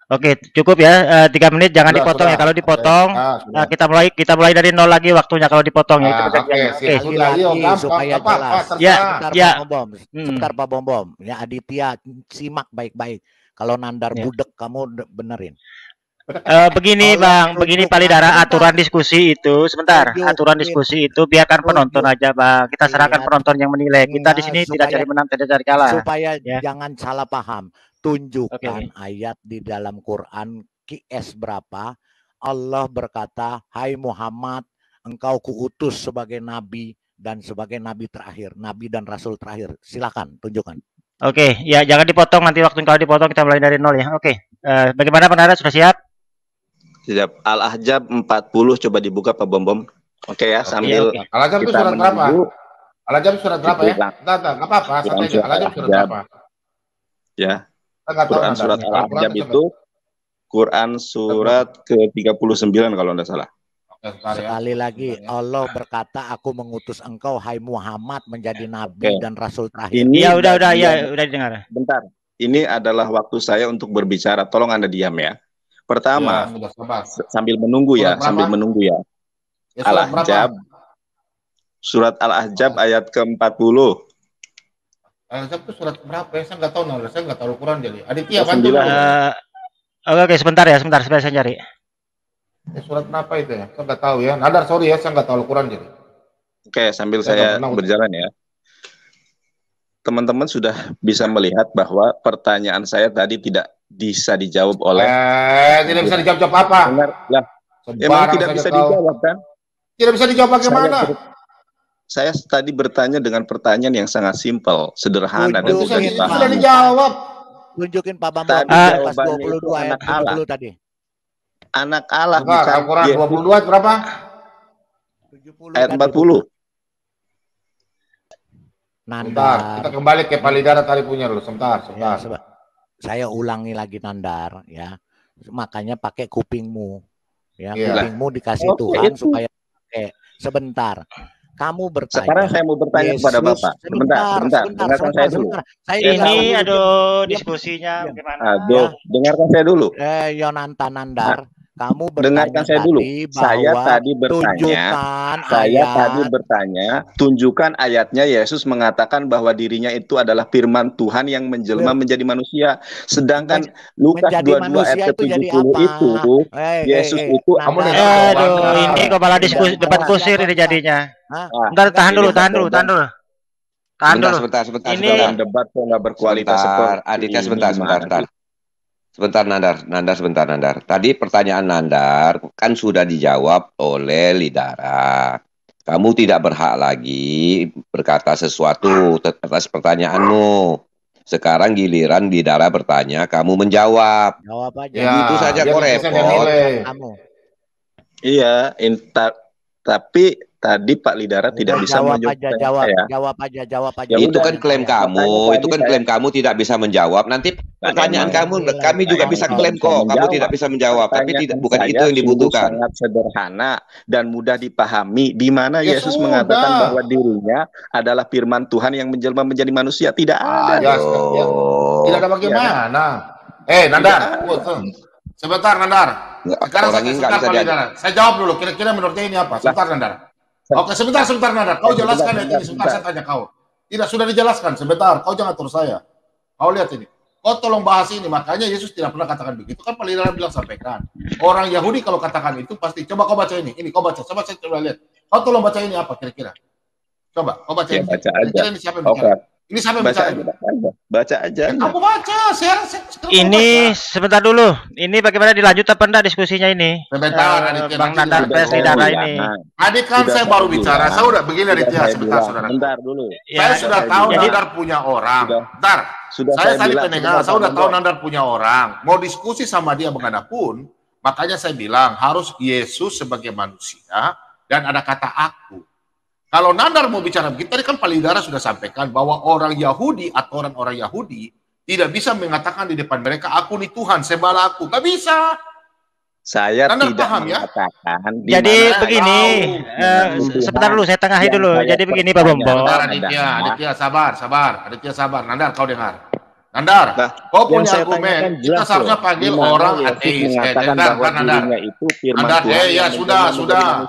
Oke, cukup ya. 3 menit, jangan
Sudah,
dipotong ya.
sudah.
Kalau dipotong,
Sudah.
kita mulai dari nol lagi waktunya kalau dipotong ya. Itu
Oke,
perjanjiannya. Oke.
siap. Sudah,
Sekali
yuk,
lagi
gampang.
supaya
Apa,
jelas.
Ya,
Sebentar
ya.
Pak Bom. Sebentar Pak Bom. Ya Aditya, simak baik-baik. Kalau Nandar
Ya.
budek kamu benerin.
Begini
Tolong
Bang, begini
tunjukkan.
Palidara,
Sebentar.
aturan diskusi itu sebentar. Aturan diskusi itu biarkan penonton aja, Bang. Kita serahkan
Iya.
penonton yang menilai. Kita di sini tidak cari menang, tidak cari kalah.
Supaya
Ya.
jangan salah paham. Tunjukkan
Oke.
ayat di dalam Quran QS berapa Allah berkata, "Hai Muhammad, engkau kuutus sebagai nabi dan sebagai nabi terakhir, nabi dan rasul terakhir." Silakan tunjukkan.
Oke, ya jangan dipotong, nanti waktu kalau dipotong kita mulai dari nol ya. Oke. Bagaimana Penara, sudah siap?
siap. Al-Ahzab 40 coba dibuka Pak Bom. Oke ya, sambil
oke.
Al-Ajab itu
kita
surat berapa?
menunggu.
Al-Ajab surat berapa ya?
Itu, Bang.
Enggak apa-apa, santai aja.
surat
Al-Ajab surat
Al-Ahzab.
berapa?
Ya,
Kita nggak tahu
Quran
Nandar.
surat
Al-Quran
Al-Ahzab
itu
itu Quran surat ke-39 kalau tidak salah.
sebentar ya.
Sekali lagi
Sebentar ya.
Allah berkata, "Aku mengutus engkau hai Muhammad menjadi nabi
Oke.
dan rasul terakhir."
Ini
Ya udah
bagian-
udah didengar.
Bentar. Ini adalah waktu saya untuk berbicara. Tolong Anda diam ya. Pertama,
Ya, sudah sabar.
sambil menunggu ya,
Surat berapa?
sambil menunggu ya.
Ya, surat berapa?
Al-Ahzab, surat Al-Ahzab ayat ke-40.
Al-Ajab itu surat berapa ya? Saya nggak tahu Nandar. Saya nggak tahu Al-Quran jadi. Aditya,
Oh,
bantu
9.
dulu.
Oke, sebentar ya, sebentar saya cari.
Surat berapa itu ya? Saya nggak tahu ya. Nandar, sorry ya, saya nggak tahu Al-Quran jadi.
Oke, sambil
Saya
saya
nggak pernah-
berjalan ya. Teman-teman sudah bisa melihat bahwa pertanyaan saya tadi tidak bisa dijawab oleh
Tidak bisa dijawab apa?
dengar lah. Emang
Sembarang
tidak
saja
bisa
kau.
dijawab kan?
Tidak bisa dijawab bagaimana?
Saya tadi bertanya dengan pertanyaan yang sangat simpel, sederhana dan
Tunjukin,
mudah
Itu
Pak.
sudah
dipahami.
dijawab.
Tunjukin Pak Bambang
Tadi
pas
jawabannya
22
itu
ayat
anak Allah.
70 tadi.
Anak Allah
Sebentar,
bukan
Al-Quran
Yesus.
22 berapa?
70
Ayat
tadi,
40.
bukan?
Sebentar,
Nandar.
kita kembali ke Palidara tadi punya dulu. Sebentar,
Ya,
sebentar.
saya ulangi lagi Nandar ya. Makanya pakai kupingmu. Ya,
Iya.
kupingmu dikasih
Oke,
Tuhan
itu.
supaya sebentar. Kamu bertanya.
Sekarang saya mau bertanya kepada Bapak. Sebentar. Dengarkan saya dulu.
Saya
Iya,
tidak
Ini
mau
aduh
diam.
diskusinya
Diam.
bagaimana?
Aduh, dengarkan saya dulu.
Yonanta Nandar, kamu
Dengarkan
bertanya
saya dulu.
tadi
Saya
bahwa
tadi bertanya,
tunjukkan
saya
ayat.
tadi bertanya, tunjukkan ayatnya Yesus mengatakan bahwa dirinya itu adalah firman Tuhan yang menjelma menjadi manusia. Sedangkan Lukas
menjadi
22
manusia
ayat
itu jadi
ke-70
apa?
itu, Yesus itu
Kamu
Nandar.
dengar
Aduh,
Nandar.
ini kok malah diskusi
Tidak.
debat kusir ini
Siapa,
jadinya.
Hah?
Bentar, tahan dulu.
Sebentar,
Tahan dulu.
Sebentar.
dalam debat kok nggak berkualitas
Sebentar,
seperti
Aditya
ini,
sebentar.
gimana sih?
Sebentar Nandar. Tadi pertanyaan Nandar kan sudah dijawab oleh Lidara. Kamu tidak berhak lagi berkata sesuatu atas pertanyaanmu. Sekarang giliran Lidara bertanya, kamu menjawab.
Jawab aja.
Ya,
Itu saja
dia
kok
bisa
repot.
nilai.
Kamu.
Iya, tapi tadi Pak Lidara tidak bisa
jawab
menjawab
aja,
pertanyaan
jawab
saya.
aja.
Ya
Itu
udah,
kan klaim
makanya
kamu,
tadi
itu kan
saya-
klaim kamu tidak bisa menjawab. Nanti pertanyaan
memang
kami juga
saya
bisa
tidak
klaim
bisa
kok, kamu
menjawab.
tidak bisa menjawab, tapi
Pertanyaan
tidak bukan
saya
itu yang
sungguh
dibutuhkan.
sangat sederhana dan mudah dipahami, di mana
Ya
Yesus
sudah.
mengatakan bahwa dirinya adalah firman Tuhan yang menjelma menjadi manusia. Tidak ada.
Ya, tidak ada bagaimana. Nandar,
Tidak ada.
sebentar Nandar.
Orang ini nggak bisa diajak.
Nandar. Saya jawab dulu. Kira-kira menurutnya ini apa? Sebentar, Nandar. Oke, sebentar, Nandar. Kau jelaskan ini. Sebentar, saya tanya kau. Tidak, sudah dijelaskan. Sebentar, kau jangan atur saya. Kau lihat ini. Kau tolong bahas ini. Makanya Yesus tidak pernah katakan begitu. Kan Pelidara bilang sampaikan. Orang Yahudi kalau katakan itu pasti. Coba kau baca ini. Ini kau baca. Coba saya coba lihat. Kau tolong baca ini apa kira-kira? Coba, kau baca ini.
Baca aja.
Kira-kira ini siapa yang bicara? Ini siapa yang bicara?
Baca aja.
Aku baca.
Ini sebentar dulu. Ini bagaimana dilanjut apa enggak diskusinya ini?
Sebentar,
Bang Nandar Pelidara ini.
Adik kan saya baru bicara. Saya udah begini Aditya. Sebentar, saudara.
Bentar dulu.
Saya sudah tahu Nandar punya orang. Bentar. Saya tadi pendengar. Saya udah tahu Nandar punya orang. Mau diskusi sama dia bagaimanapun, makanya saya bilang harus Yesus sebagai manusia dan ada kata aku. Kalau Nandar mau bicara begitu, tadi kan Pelidara sudah sampaikan bahwa orang Yahudi atau orang-orang Yahudi tidak bisa mengatakan di depan mereka, aku nih Tuhan, sembahlah aku. Gak bisa.
Saya
Nandar
tidak
paham ya?
mengatakan.
Jadi begini, sebentar dulu saya tengahi dulu. Jadi begini Pak Bombom.
Aditya sabar. Aditya sabar. Nandar kau dengar. Nandar, kau punya argumen. Kita seharusnya panggil orang ateis. Nandar. Nandar, ya sudah.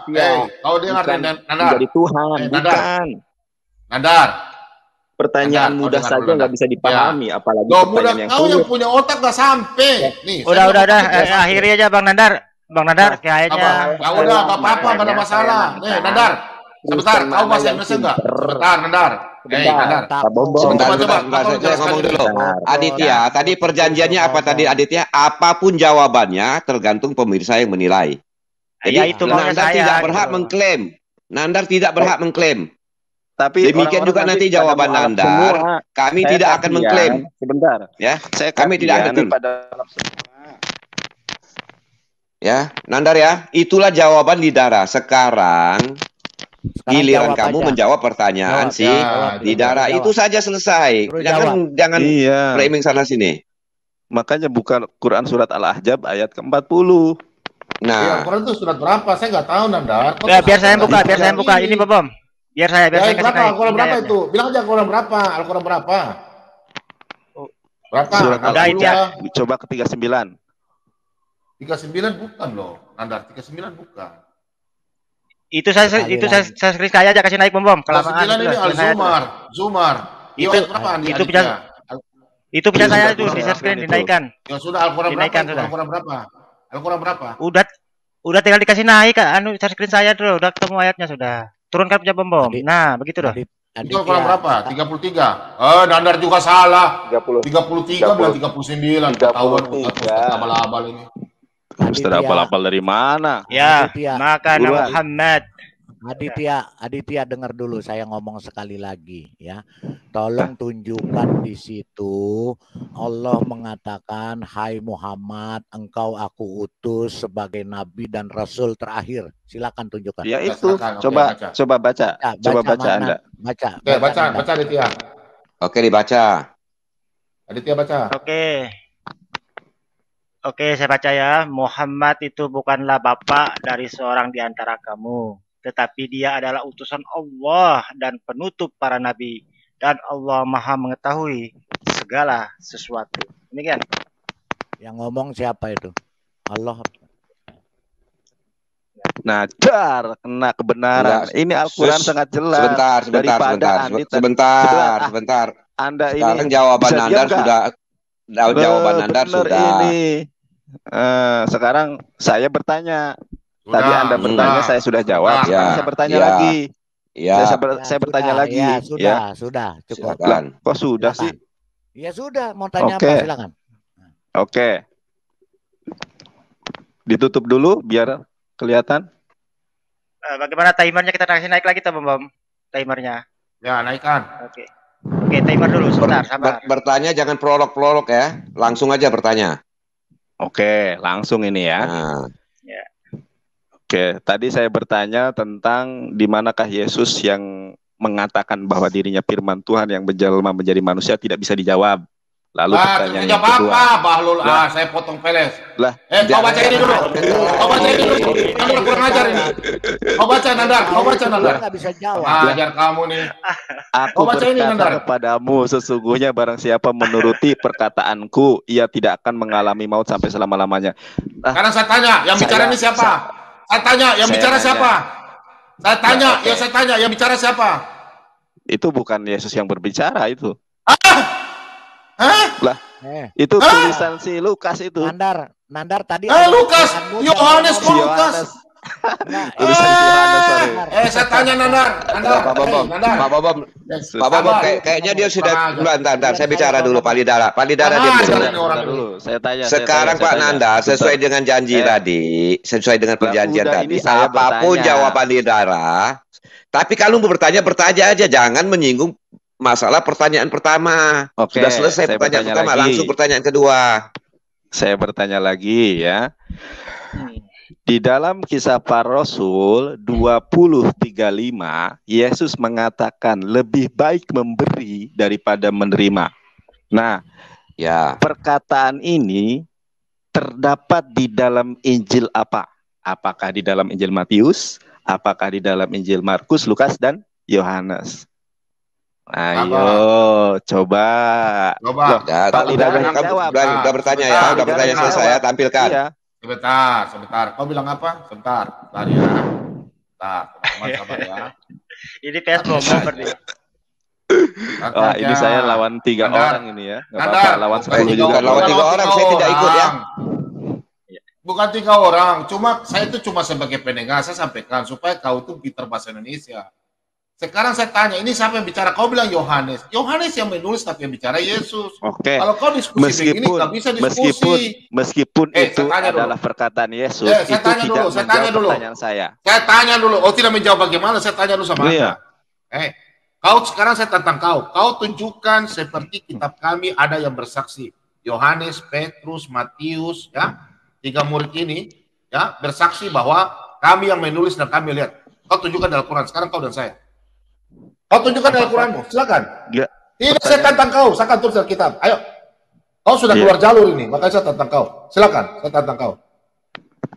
Kau dengar Nandar.
Dari Tuhan, bukan.
Nandar.
Pertanyaan mudah saja nggak bisa dipahami, apalagi
pertanyaan yang sulit. Kau yang punya otak nggak sampai. Nih,
udah. Akhiri aja Bang Nandar. Kayaknya.
Ya udah, nggak apa-apa, nggak ada masalah. Nih, Nandar. Sebentar, kau bahasa Indonesia nggak? Sebentar, Nandar. Nandar.
Sebentar, saya ngomong dulu. Aditya, tadi perjanjiannya apa tadi Aditya? Apapun jawabannya tergantung pemirsa yang menilai. Jadi Nandar tidak berhak mengklaim. Nandar tidak berhak mengklaim.
Tapi
demikian juga nanti jawaban Nandar. Kami tidak akan mengklaim.
Sebentar.
Ya, kami tidak akan mengklaim. Ya, Nandar ya, itulah jawaban Lidara. Sekarang giliran kamu menjawab pertanyaan Lidara. Itu saja selesai. Jangan framing sana sini.
Makanya bukan Quran surat Al-Ahzab ayat ke-40.
Nah, Quran itu surat berapa? Saya nggak tahu Nandar.
Biar saya buka. Ini Bom. Biar saya
berapa? Al-Quran berapa itu? Bilang aja Al-Quran berapa? Al-Quran berapa? Berapa?
Surat Al-Ahzab. Coba ke 39.
39 bukan loh, Nandar. 39 bukan.
Itu saya screen saya aja kasih naik Bom.
Kelamaan ini Al-Zumar.
Itu punya saya tuh di screen dinaikkan.
Ya sudah Al-Quran berapa? Al-Quran berapa?
Udah tinggal dikasih naik share screen saya dulu, udah ketemu ayatnya sudah. Turunkan punya Bom. Nah, begitu dah.
Itu Al-Quran berapa? 33. Nandar juga salah. 33 bilang 39. Ketahuan abal-abal ini.
Ustaz abal-abal dari mana?
Ya, maka Muhammad.
Aditya dengar dulu saya ngomong sekali lagi ya. Tolong tunjukkan di situ Allah mengatakan, "Hai Muhammad, engkau aku utus sebagai nabi dan rasul terakhir." Silakan tunjukkan.
Ya itu. Coba baca. Coba baca Anda.
Baca Aditya.
Oke, dibaca.
Aditya baca.
Oke, saya baca ya. Muhammad itu bukanlah bapak dari seorang di antara kamu, tetapi dia adalah utusan Allah dan penutup para nabi, dan Allah Maha mengetahui segala sesuatu. Demikian.
Yang ngomong siapa itu? Allah.
Nah, kena kebenaran. Ini Al-Quran sangat jelas.
Sebentar.
Anda
sekarang
ini
jawaban Nandar sudah.
Ini. Sekarang saya bertanya. Tadi Anda bertanya, saya sudah jawab. Saya bertanya lagi. Saya bertanya lagi.
Sudah, cukup.
Kok sudah sih?
Ya sudah, mau tanya apa silakan.
Oke. Ditutup dulu biar kelihatan.
Bagaimana timernya, kita kasih naik lagi Bom? Timernya.
Ya, naikkan.
Oke, timer dulu sebentar, sabar.
Bertanya jangan prolog ya. Langsung aja bertanya.
Oke, langsung ini ya. Oke, tadi saya bertanya tentang di manakah Yesus yang mengatakan bahwa dirinya firman Tuhan yang menjelma menjadi manusia, tidak bisa dijawab. Lalu pertanyaan yang
jawab
kedua.
apa, Bahlul? Saya potong peles.
Lah,
kau baca ini dulu. Kau baca ini dulu. Nandar kurang ajar ini. Kau baca Nandar.
Nggak bisa jawab.
Ajar kamu nih.
Aku
baca ini,
berkata
Nandar.
kepadamu, sesungguhnya barang siapa menuruti perkataanku, ia tidak akan mengalami maut sampai selama-lamanya.
Karena saya tanya, yang bicara ini siapa? Saya tanya, yang bicara siapa? Saya tanya, yang bicara siapa?
Itu bukan Yesus yang berbicara itu.
Hah?
Lah, itu tulisan si Lukas itu.
Nandar tadi.
Lukas, Yohanes, kok Lukas?
Tulisan si Yohanes, sorry.
Saya tanya Nandar.
Pak Bobom, kayaknya dia sudah. Bentar, saya bicara dulu, Pak Lidara. Pak Lidara dia
dulu. Saya tanya.
Sekarang Pak Nandar, sesuai dengan janji tadi, sesuai dengan perjanjian tadi, apapun jawaban Lidara, tapi kalau mau bertanya aja, jangan menyinggung masalah pertanyaan pertama.
Oke,
sudah selesai pertanyaan pertama, langsung pertanyaan kedua.
Saya bertanya lagi ya. Di dalam Kisah Para Rasul 20:35, Yesus mengatakan lebih baik memberi daripada menerima. Nah,
ya,
perkataan ini terdapat di dalam Injil apa? Apakah di dalam Injil Matius? Apakah di dalam Injil Markus, Lukas, dan Yohanes? Ayo, coba.
Pak Lidara, udah bertanya ya, udah bertanya selesai ya, tampilkan.
Iya.
Sebentar. Kau bilang apa? Sebentar ya. Sabar ya.
Ini PS Bobo berarti.
Wah, ini saya lawan 3 orang ini ya. Nggak apa-apa, lawan 10 juga.
Lawan 3 orang, saya tidak ikut ya.
Bukan 3 orang, saya itu cuma sebagai pendengar, saya sampaikan supaya kau tuh pintar bahasa Indonesia. Sekarang saya tanya, ini siapa yang bicara? Kau bilang Yohanes. Yohanes yang menulis tapi yang bicara Yesus.
Oke.
Kalau kau diskusi begini, nggak bisa diskusi.
Meskipun itu adalah perkataan Yesus,
saya
itu
tanya
tidak menjawab pertanyaan saya.
Saya tanya dulu. Oh, tidak menjawab bagaimana? Saya tanya dulu sama Anda. Kau sekarang saya tantang kau. Kau tunjukkan seperti kitab kami ada yang bersaksi. Yohanes, Petrus, Matius, ya, 3 murid ini, ya, bersaksi bahwa kami yang menulis dan kami lihat. Kau tunjukkan dalam Al-Quran. Sekarang kau dan saya. Kau tunjukkan dalam Al-Quranmu, silakan. Tidak, saya tantang kau, saya akan tulis dalam kitab. Ayo, kau sudah keluar jalur ini, makanya saya tantang kau. Silakan, saya tantang kau.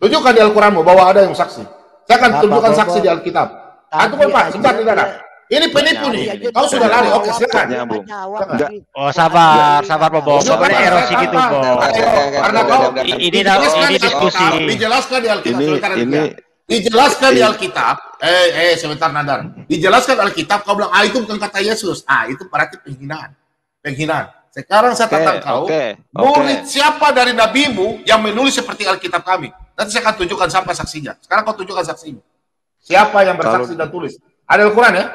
Tunjukkan di Al-Quranmu bahwa ada yang saksi. Saya akan tunjukkan saksi di Alkitab. Itu pun Pak, sebentar Lidara. Ini penipu nih. Kau sudah lari, oke silakan.
Oh sabar Bobo. Bukan erosi gitu Bobo.
Karena kau
ini diskusi.
Dijelaskan di Alkitab. Dijelaskan di Alkitab. Sebentar Nandar. Dijelaskan Alkitab, kau bilang, itu bukan kata Yesus. Itu berarti penghinaan. Sekarang saya tantang kau. Murid siapa dari nabimu yang menulis seperti Alkitab kami? Nanti saya akan tunjukkan siapa saksinya. Sekarang kau tunjukkan saksinya. Siapa yang bersaksi dan tulis? Ada Al-Quran ya?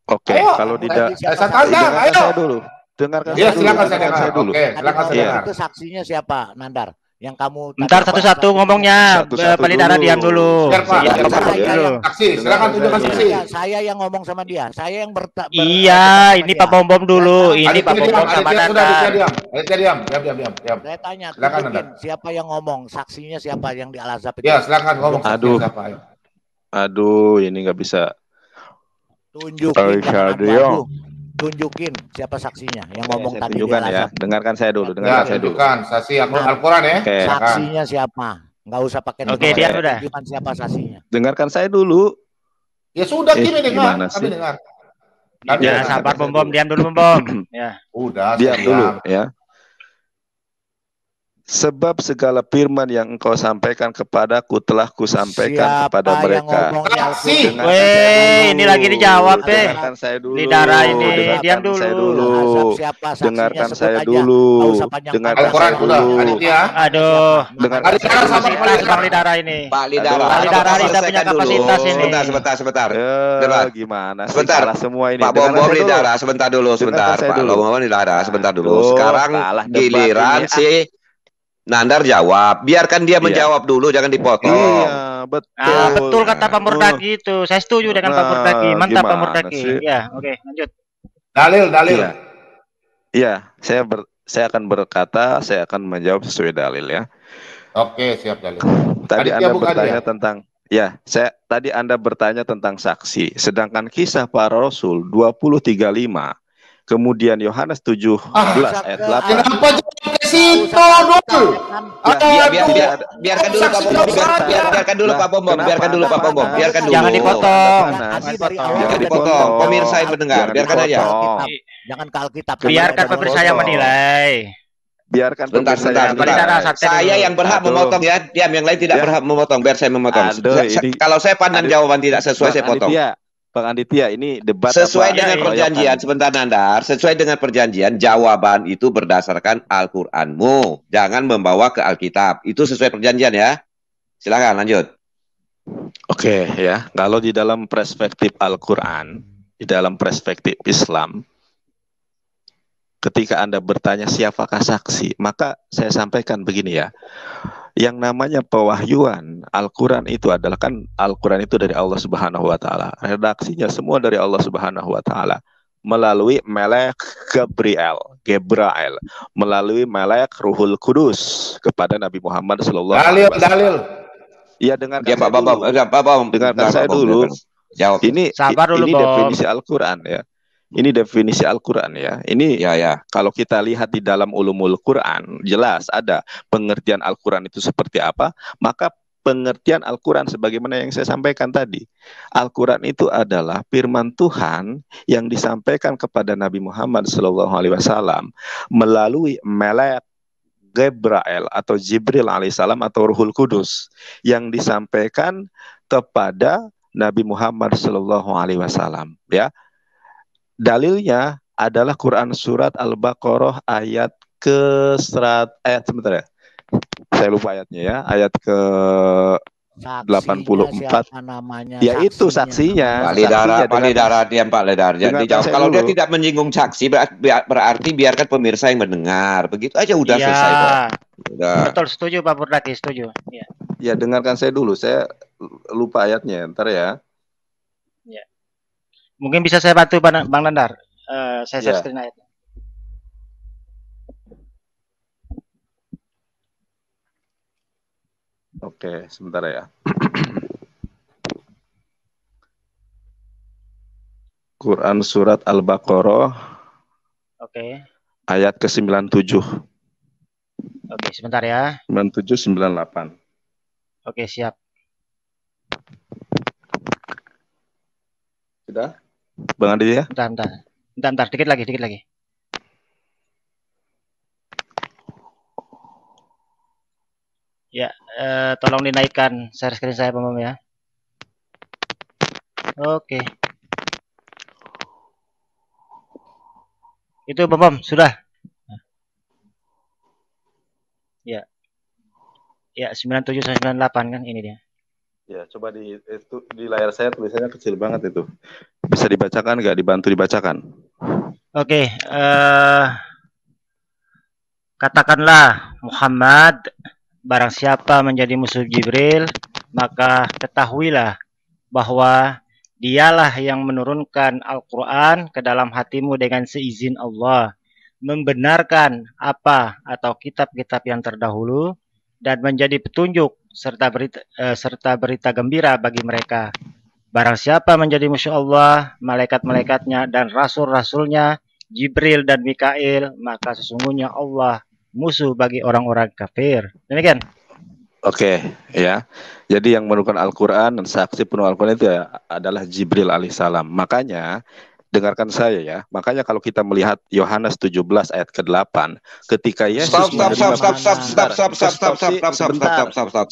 Oke, kalau tidak, saya dulu. Dengarkan saya dulu.
Silakan saya.
Itu saksinya siapa, Nandar? Yang kamu
bentar satu-satu ngomongnya. Pak Lidara diam dulu.
Saksi, silakan tunjukkan saksi.
Saya yang ngomong sama dia. Saya yang
Iya, ini Pak Bom dulu. Ini Pak Bom sama Nandar.
Diam.
Saya tanya, siapa yang ngomong? Saksinya siapa yang di Al-Azhar?
Ya, silakan ngomong saksinya siapa.
Aduh, ini nggak bisa.
Tunjukin siapa saksinya yang ngomong tadi.
Tunjukkan ya. Dengarkan saya dulu.
Tunjukkan saksi Al-Quran ya.
Saksinya siapa? Nggak usah pakai.
Oke, dia sudah.
Tunjukkan siapa saksinya.
Dengarkan saya dulu.
Ya sudah, kami dengar.
Ya, sabar Bom, diam dulu Bom. Ya.
Udah,
diam dulu ya. Sebab segala firman yang engkau sampaikan kepadaku telah kusampaikan kepada mereka.
Ini lagi dijawab deh.
Dengarkan saya dulu.
Lidara ini, diam dulu.
Dengarkan saya dulu. Dengarkan saya dulu.
Aduh. Dengarkan Bang Lidara ini.
Pak Lidara.
Pak Lidara tidak punya kapasitas ini.
Sebentar.
Gimana?
Sebentar.
Semua ini.
Pak Bom Lidara, sebentar dulu. Pak Bom Lidara, sebentar dulu. Sekarang giliran si Nandar jawab, biarkan dia menjawab dulu, jangan dipotong.
Iya, betul.
Betul kata Pak Murdaki itu. Saya setuju dengan Pak Murdaki. Mantap Pak Murdaki. Ya, oke, lanjut.
Dalil.
Iya, saya akan berkata, saya akan menjawab sesuai dalil ya.
Oke, siap dalil.
Tadi Anda bertanya tentang Anda bertanya tentang saksi. Sedangkan Kisah Para Rasul 20:35 Kemudian Yohanes 17 ayat 8.
Kenapa jangan ke situ dulu?
Biarkan dulu Pak Pombong, biarkan dulu Pak Pombong, biarkan dulu Pak Pombong, biarkan dulu.
Jangan dipotong.
Jangan dipotong. Pemirsa yang mendengar, biarkan aja.
Jangan ke Alkitab.
Biarkan pemirsa yang menilai.
Biarkan
Bentar. Saya yang berhak memotong ya. Diam, yang lain tidak berhak memotong. Biar saya memotong. Kalau saya pandang jawaban tidak sesuai, saya potong.
Bang Aditya, ini debat
sesuai dengan perjanjian. Sebentar Nandar, sesuai dengan perjanjian, jawaban itu berdasarkan Al-Qur'anmu. Jangan membawa ke Alkitab. Itu sesuai perjanjian ya. Silakan lanjut.
Oke ya, kalau di dalam perspektif Al-Qur'an, di dalam perspektif Islam, ketika Anda bertanya siapakah saksi, maka saya sampaikan begini ya. Yang namanya pewahyuan Al-Quran itu adalah, kan Al-Quran itu dari Allah Subhanahu wa Ta'ala, redaksinya semua dari Allah Subhanahu wa Ta'ala melalui Melek Gabriel, melalui Melek Ruhul Kudus kepada Nabi Muhammad Sallallahu Alaihi Wasallam. Dalil. Iya, dengarkan saya dulu. Jawab. Ini definisi Al-Quran ya. Ini definisi Al-Quran ya. Ini kalau kita lihat di dalam ulumul Quran, jelas ada pengertian Al-Quran itu seperti apa. Maka pengertian Al-Quran sebagaimana yang saya sampaikan tadi. Al-Quran itu adalah firman Tuhan yang disampaikan kepada Nabi Muhammad SAW melalui Melek Gabriel atau Jibril alaihissalam atau Ruhul Kudus yang disampaikan kepada Nabi Muhammad SAW ya. Dalilnya adalah Quran surat Al-Baqarah ayat ke sebentar ya. Saya lupa ayatnya ya, ayat ke 84. Ya itu saksinya.
Pak Lidara, diam Pak Lidara. Jangan dijawab. Kalau dia tidak menyinggung saksi berarti biarkan pemirsa yang mendengar. Begitu aja udah selesai kok.
Betul, setuju Pak Purdaki, setuju.
Ya, dengarkan saya dulu. Saya lupa ayatnya, ntar ya.
Mungkin bisa saya bantu Bang Nandar. Saya share screen ayatnya.
Oke, sebentar ya. Quran surat Al-Baqarah. Oke. Ayat ke-97.
Oke, sebentar ya.
97 98.
Oke, siap.
Sudah? Bang Andi ya?
Bentar, dikit lagi. Ya, tolong dinaikkan share screen saya, Bang ya. Oke. Itu Bang, sudah. Ya. Ya, 97 sampai 98 kan ini dia.
Ya, coba di layar saya tulisannya kecil banget itu. Bisa dibacakan nggak? Dibantu dibacakan.
Oke, katakanlah Muhammad, barang siapa menjadi musuh Jibril, maka ketahuilah bahwa dialah yang menurunkan Al-Quran ke dalam hatimu dengan seizin Allah, membenarkan apa atau kitab-kitab yang terdahulu, dan menjadi petunjuk serta berita gembira bagi mereka. Barang siapa menjadi musuh Allah, malaikat-malaikatnya dan rasul-rasulnya, Jibril dan Mikail, maka sesungguhnya Allah musuh bagi orang-orang kafir. Demikian.
Oke, ya. Jadi yang menurunkan Al-Quran dan saksi penuh Al-Quran itu adalah Jibril alaihissalam. Makanya dengarkan saya ya. Makanya kalau kita melihat Yohanes 17 ayat ke-8, ketika Yesus
Stop.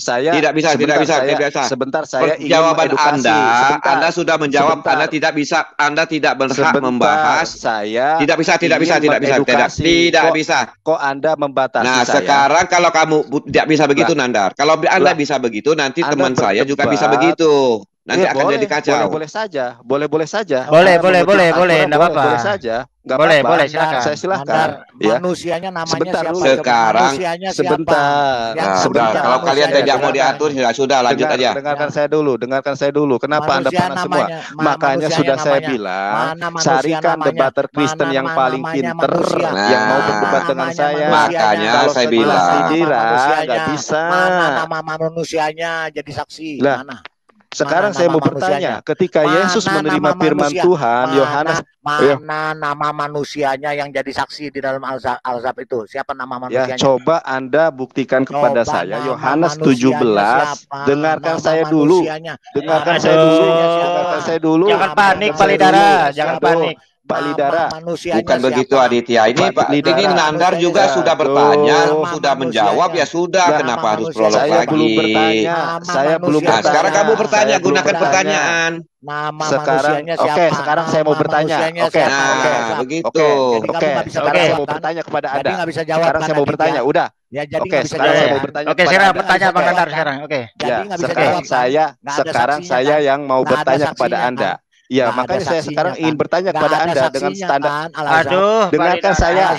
Saya tidak bisa.
Sebentar, saya ingin
jawaban
edukasi.
Anda sudah menjawab. Anda tidak bisa. Anda tidak berhak membahas.
Saya
tidak bisa.
Kok Anda membatasi
saya? Nah,
saya?
sekarang kalau kamu tidak bisa begitu, Nandar. Kalau Anda bisa begitu, nanti teman saya juga bisa begitu. Nanti akan jadi kacau.
Boleh saja. Boleh,
enggak apa-apa.
Boleh saja.
Boleh, silakan.
Saya silakan. Ya.
Manusianya namanya
sebentar
siapa?
dulu.
Sekarang
sebentar.
Kalau kalian tidak mau diatur, sudah lanjut aja.
Dengarkan saya dulu. Kenapa Anda panas semua? Makanya sudah saya bilang, carikan debater Kristen yang paling pinter, yang mau berdebat dengan saya.
Makanya saya bilang,
nggak bisa.
Mana nama manusianya jadi saksi? Mana?
Sekarang saya mau bertanya, ketika Yesus menerima firman Tuhan, Yohanes,
mana nama manusianya yang jadi saksi di dalam Alzab itu? Siapa nama manusianya?
Ya, coba Anda buktikan kepada saya, Yohanes 17. Dengarkan saya dulu. Dengarkan saya dulu. Dengarkan saya dulu.
Jangan panik, Pak Lidara. Jangan panik.
Pak Lidara,
bukan begitu Aditya. Ini Pak, ini Nandar juga sudah bertanya, sudah menjawab, ya sudah. Kenapa harus prolog
saya
lagi?
belum bertanya. Saya belum bertanya.
Sekarang kamu bertanya, gunakan pertanyaan.
Nama
sekarang, oke, sekarang saya mau bertanya. Oke,
begitu.
Oke, sekarang saya mau bertanya kepada Anda. Sekarang saya mau bertanya, udah.
Ya, jadi
oke, sekarang saya mau bertanya.
Oke, sekarang bertanya Bang Nandar sekarang. Oke.
Ya, sekarang saya yang mau bertanya kepada Anda. Ya, makanya saya sekarang ingin bertanya kepada Anda dengan standar.
Aduh,
dengarkan saya.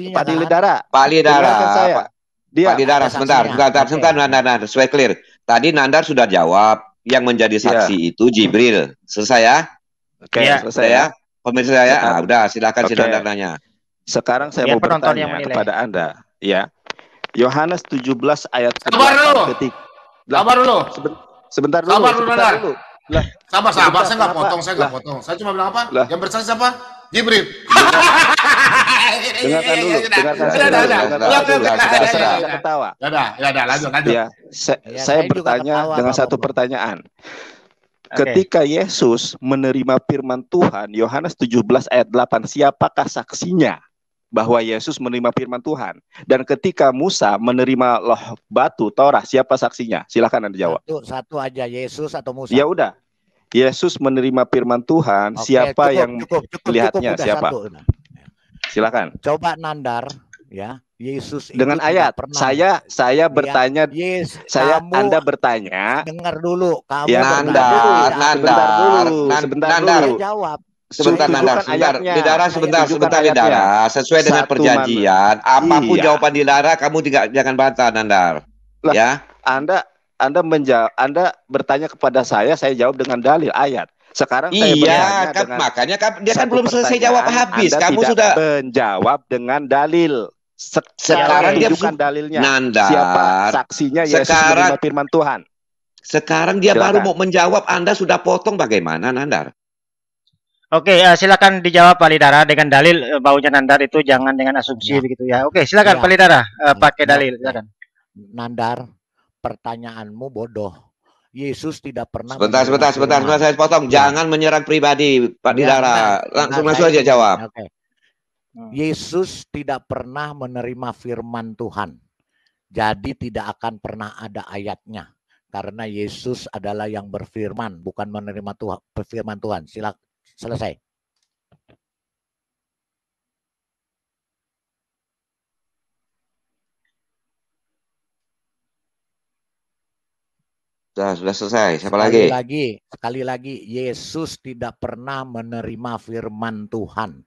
Pak Lidara.
Pak Lidara.
Dia.
Pak Lidara, sebentar, Nandar, supaya clear. Tadi Nandar sudah jawab, yang menjadi saksi itu Jibril. Selesai ya?
Oke, selesai ya.
Pemirsa ya, udah silakan si Nandar nanya.
Sekarang saya mau bertanya kepada Anda, ya. Yohanes 17 ayat
Sabar dulu. Sabar dulu.
Sebentar dulu.
Sabar dulu, Nandar. Sabar, saya nggak potong, Saya cuma bilang apa? Yang bersaksi siapa? Jibril.
Dengarkan dulu, dengarkan ketawa.
Ya, lanjut.
Ya, saya bertanya dengan satu pertanyaan. Ketika Yesus menerima firman Tuhan, Yohanes 17 ayat 8, siapakah saksinya bahwa Yesus menerima firman Tuhan? Dan ketika Musa menerima loh batu Torah, siapa saksinya? Silakan Anda jawab.
Satu aja, Yesus atau Musa?
Ya udah. Yesus menerima firman Tuhan, siapa yang melihatnya? Siapa? Silakan.
Coba Nandar, ya. Yesus
dengan ayat. Saya bertanya. Anda bertanya.
Dengar dulu. Kamu
ya, Nandar.
Jawab.
Sebentar, sebentar, Lidara. Sesuai dengan perjanjian, apapun jawaban Lidara, kamu jangan bantah, Nandar. Ya.
Anda bertanya kepada saya jawab dengan dalil ayat. Sekarang saya bertanya dengan
makanya dia kan belum selesai jawab habis.
Anda
kamu
tidak
sudah
menjawab dengan dalil.
Sekarang dia
tunjukkan dalilnya.
Nandar,
siapa saksinya Yesus menerima firman Tuhan?
Sekarang dia baru mau menjawab, Anda sudah potong, bagaimana Nandar?
Oke, silakan dijawab Pak Lidara dengan dalil baunya Nandar itu jangan dengan asumsi begitu ya. Oke, silakan Pak Lidara pakai dalil, silakan.
Nandar, pertanyaanmu bodoh. Yesus tidak pernah.
Sebentar, saya potong. Jangan menyerang pribadi, Pak Lidara. Langsung aja jawab.
Okay. Yesus tidak pernah menerima firman Tuhan. Jadi tidak akan pernah ada ayatnya. Karena Yesus adalah yang berfirman, bukan menerima firman Tuhan. Silakan, selesai.
Sudah selesai. Siapa lagi?
Sekali lagi, Yesus tidak pernah menerima firman Tuhan.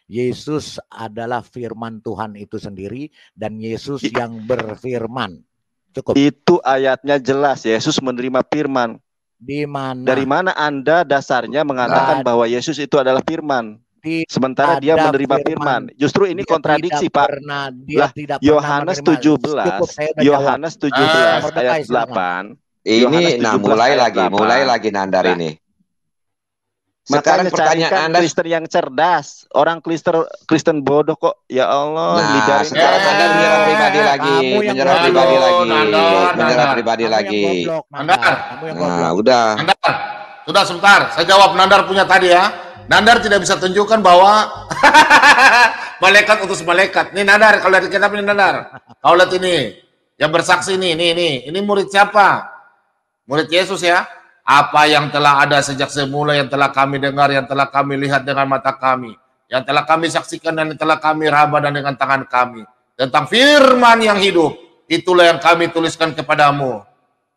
Yesus adalah firman Tuhan itu sendiri dan Yesus yang berfirman. Cukup.
Itu ayatnya jelas, Yesus menerima firman.
Di mana?
Dari mana Anda dasarnya mengatakan bahwa Yesus itu adalah firman? Sementara dia menerima firman. Justru ini kontradiksi, Pak. Yohanes 17 ayat 8.
Ini mulai lagi Nandar ini.
Sekarang pertanyaan Anda Kristen yang cerdas, orang Kristen bodoh kok. Ya Allah,
sekarang Anda menyerang pribadi lagi. Nah, udah.
Nandar, sudah sebentar. Saya jawab Nandar punya tadi ya. Nandar tidak bisa tunjukkan bahwa malaikat utus malaikat. Nih Nandar, kalau lihat kitab ini Nandar. Kau lihat ini, yang bersaksi ini. Ini murid siapa? Murid Yesus ya. Apa yang telah ada sejak semula, yang telah kami dengar, yang telah kami lihat dengan mata kami, yang telah kami saksikan dan yang telah kami raba dan dengan tangan kami, tentang firman yang hidup, itulah yang kami tuliskan kepadamu.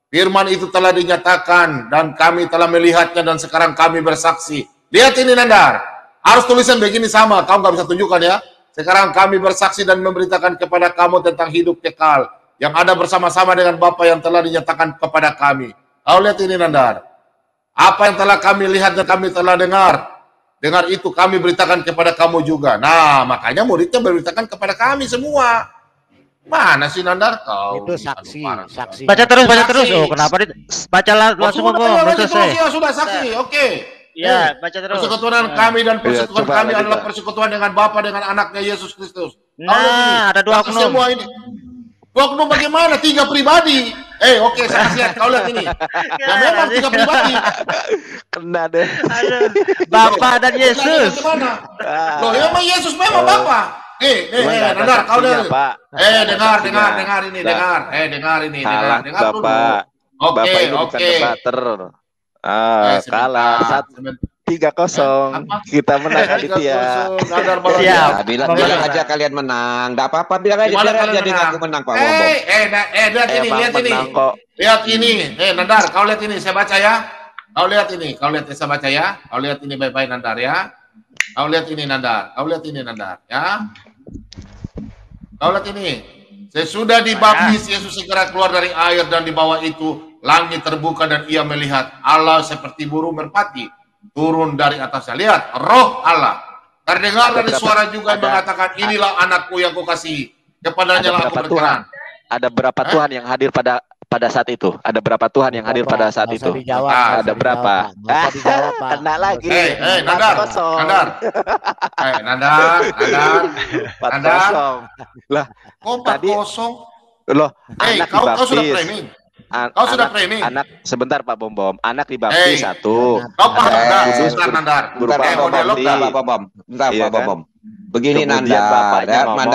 Firman itu telah dinyatakan dan kami telah melihatnya dan sekarang kami bersaksi. Lihat ini Nandar, harus tulisan begini sama, kamu nggak bisa tunjukkan ya. Sekarang kami bersaksi dan memberitakan kepada kamu tentang hidup kekal yang ada bersama-sama dengan Bapa yang telah dinyatakan kepada kami. Kau lihat ini Nandar, apa yang telah kami lihat dan kami telah dengar, itu kami beritakan kepada kamu juga. Nah, makanya muridnya beritakan kepada kami semua. Mana sih Nandar kau?
Itu saksi, saksi.
Baca terus.
Saksi.
Oh, kenapa baca langsung
sudah,
Bom, belum
terus
selesai.
ya, sudah saksi. Oke.
Iya, baca terus.
Persekutuan kami dan persekutuan
coba
kami
lagi,
adalah
Pak.
persekutuan dengan Bapa dengan anaknya Yesus Kristus.
Nah, ada dua
Saksi
oknum.
semua ini. Dua oknum bagaimana? 3 pribadi. Oke, saksi lihat. Kau lihat ini. Ya memang 3 pribadi.
Kena deh.
Aduh, Bapa dan Yesus.
Gimana? Loh, ya memang Yesus memang Bapa. Nandar, kau lihat. Dengar ini, dengar. Dengar ini,
Kalah
dengar dulu.
Bapak. Bapak
Oke,
ini bukan
oke.
debater. Kalah. 3-0. Kita menang Aditya.
Siap.
Bilang aja kalian menang. Enggak apa-apa, bilang aja
Gimana
biar
kalian
jadi
menang?
ngaku menang Pak Bombom.
Lihat ini, lihat ini.
menang kok.
Lihat ini. Nandar, kau lihat ini, saya baca ya. Kau lihat ini, saya baca ya. Kau lihat ini baik-baik Nandar ya. Kau lihat ini Nandar, ya. Kau lihat ini. Sesudah dibaptis, Yesus segera keluar dari air dan di bawah itu langit terbuka dan ia melihat Allah seperti burung merpati turun dari atasnya. Lihat, roh Allah. Terdengar dari suara juga yang mengatakan, inilah anakku yang kukasihi. Kepadanya lah aku berkenan.
Ada berapa Tuhan yang hadir pada saat itu? Ada berapa Tuhan yang hadir pada saat itu? Ada berapa? Kena lagi.
Nandar. Nandar.
4-0. Lah,
Kok 4-0?
loh, anak
Kau sudah
dibaptis.
framing. Kau sudah framing.
Anak sebentar Pak Bom. Anak dibaptis satu.
Kau paham enggak?
Kudus
Sebentar Nandar.
Bentar Pak Bom.
Iya
Pak
kan?
Bom. Begini
Kemudian bapaknya ngomong,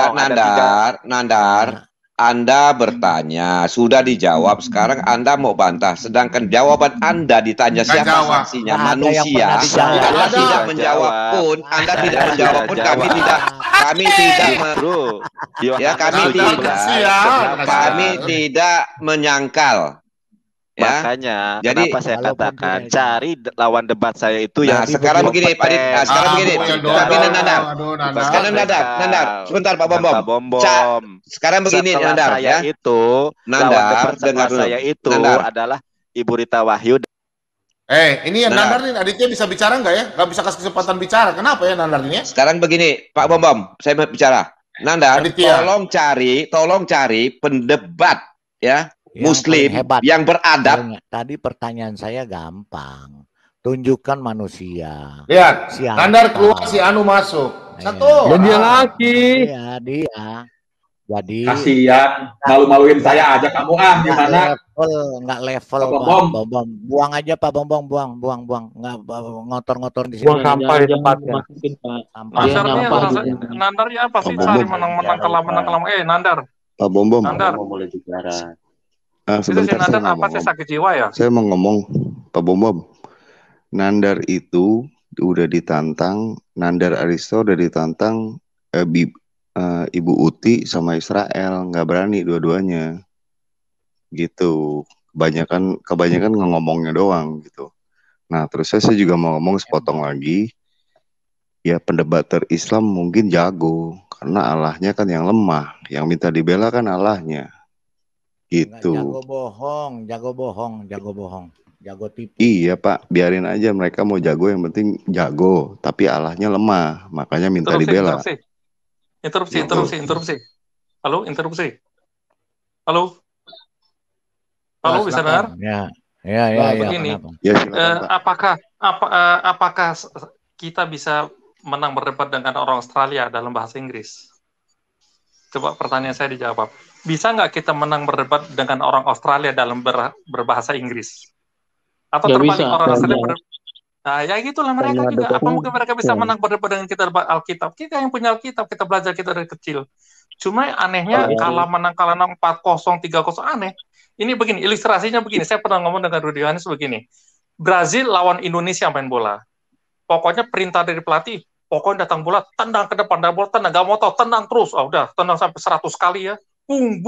Nandar, Anda bertanya, sudah dijawab, sekarang Anda mau bantah. Sedangkan jawaban Anda ditanya siapa
jawab.
saksinya,
Nggak ada yang
manusia.
pernah dijawab.
Anda
Ada.
tidak menjawab pun, Anda tidak menjawab pun, kami tidak
Bro,
kami
Nandar
tidak.
kasihan.
Kami tidak menyangkal. Ya.
Makanya,
Jadi,
kenapa saya
walaupun
katakan
tidak
cari lawan debat saya itu yang
Nah, sekarang begini Pak Dit, sekarang begini. Tapi Nandar, Nandar, sebentar Pak Bom. Sekarang begini
setelah
Nandar
saya
ya.
itu lawan debat
Nandar,
setelah
dengar dulu.
saya itu
Nandar.
adalah Ibu Rita Wahyu.
Ini yang Nandar nih, Aditya bisa bicara nggak ya? Nggak bisa kasih kesempatan bicara. Kenapa ya Nandar ini?
Sekarang begini, Pak Bom, saya mau bicara. Nandar,
Aditya.
tolong cari pendebat ya,
Yang
Muslim
paling hebat.
yang beradab.
Tadi pertanyaan saya gampang. Tunjukkan manusia.
Lihat,
Siapa?
Nandar keluar, si Anu masuk. Satu.
Dan dia lagi.
Iya, dia. Jadi
Kasihan, malu-maluin saya aja kamu gimana?
Nggak level
Pak
Pak
Bom.
Bom. Buang aja Pak Bom, buang. Nggak ngotor-ngotor di sini.
Buang sampah di tempatnya.
Sampah.
Dasarnya Nandarnya apa sih? Cari menang-menang kalah. Nandar.
Pak Bom.
Nandar.
boleh bicara.
Itu si
Sebentar
Nandar
saya
apa sih,
ngomong.
sakit jiwa ya?
Saya mau ngomong, Pak Bom. Nandar itu udah ditantang, Nandar Aristo udah ditantang Ibu Uti sama Israel, nggak berani dua-duanya. Gitu. Kebanyakan ngomongnya doang gitu. Nah, terus saya juga mau ngomong sepotong lagi. Ya, pendebater Islam mungkin jago karena Allahnya kan yang lemah, yang minta dibela kan Allahnya. Gitu.
Jago bohong. Jago tipu.
Iya Pak, biarin aja mereka mau jago, yang penting jago. Tapi Allahnya lemah, makanya minta dibela.
Interupsi. Halo, interupsi. Halo, bisa dengar?
Ya.
Begini,
Ya, silakan, Pak.
apakah kita bisa menang berdebat dengan orang Australia dalam bahasa Inggris? Coba pertanyaan saya dijawab. Bisa nggak kita menang berdebat dengan orang Australia dalam berbahasa Inggris? Atau terbalik orang Australia nah, ya gitulah mereka juga. Apa mungkin mereka bisa menang berdebat dengan kita Alkitab? Kita yang punya Alkitab, kita belajar kita dari kecil. Cuma anehnya kalah menang 4-0, 3-0 aneh. Ini begini, ilustrasinya begini. Saya pernah ngomong dengan Rudy Yohanes begini. Brazil lawan Indonesia main bola. Pokoknya perintah dari pelatih, pokoknya datang bola, tendang ke depan, tendang, gak mau tahu, tendang terus. Udah, tendang sampai 100 kali ya. Bung.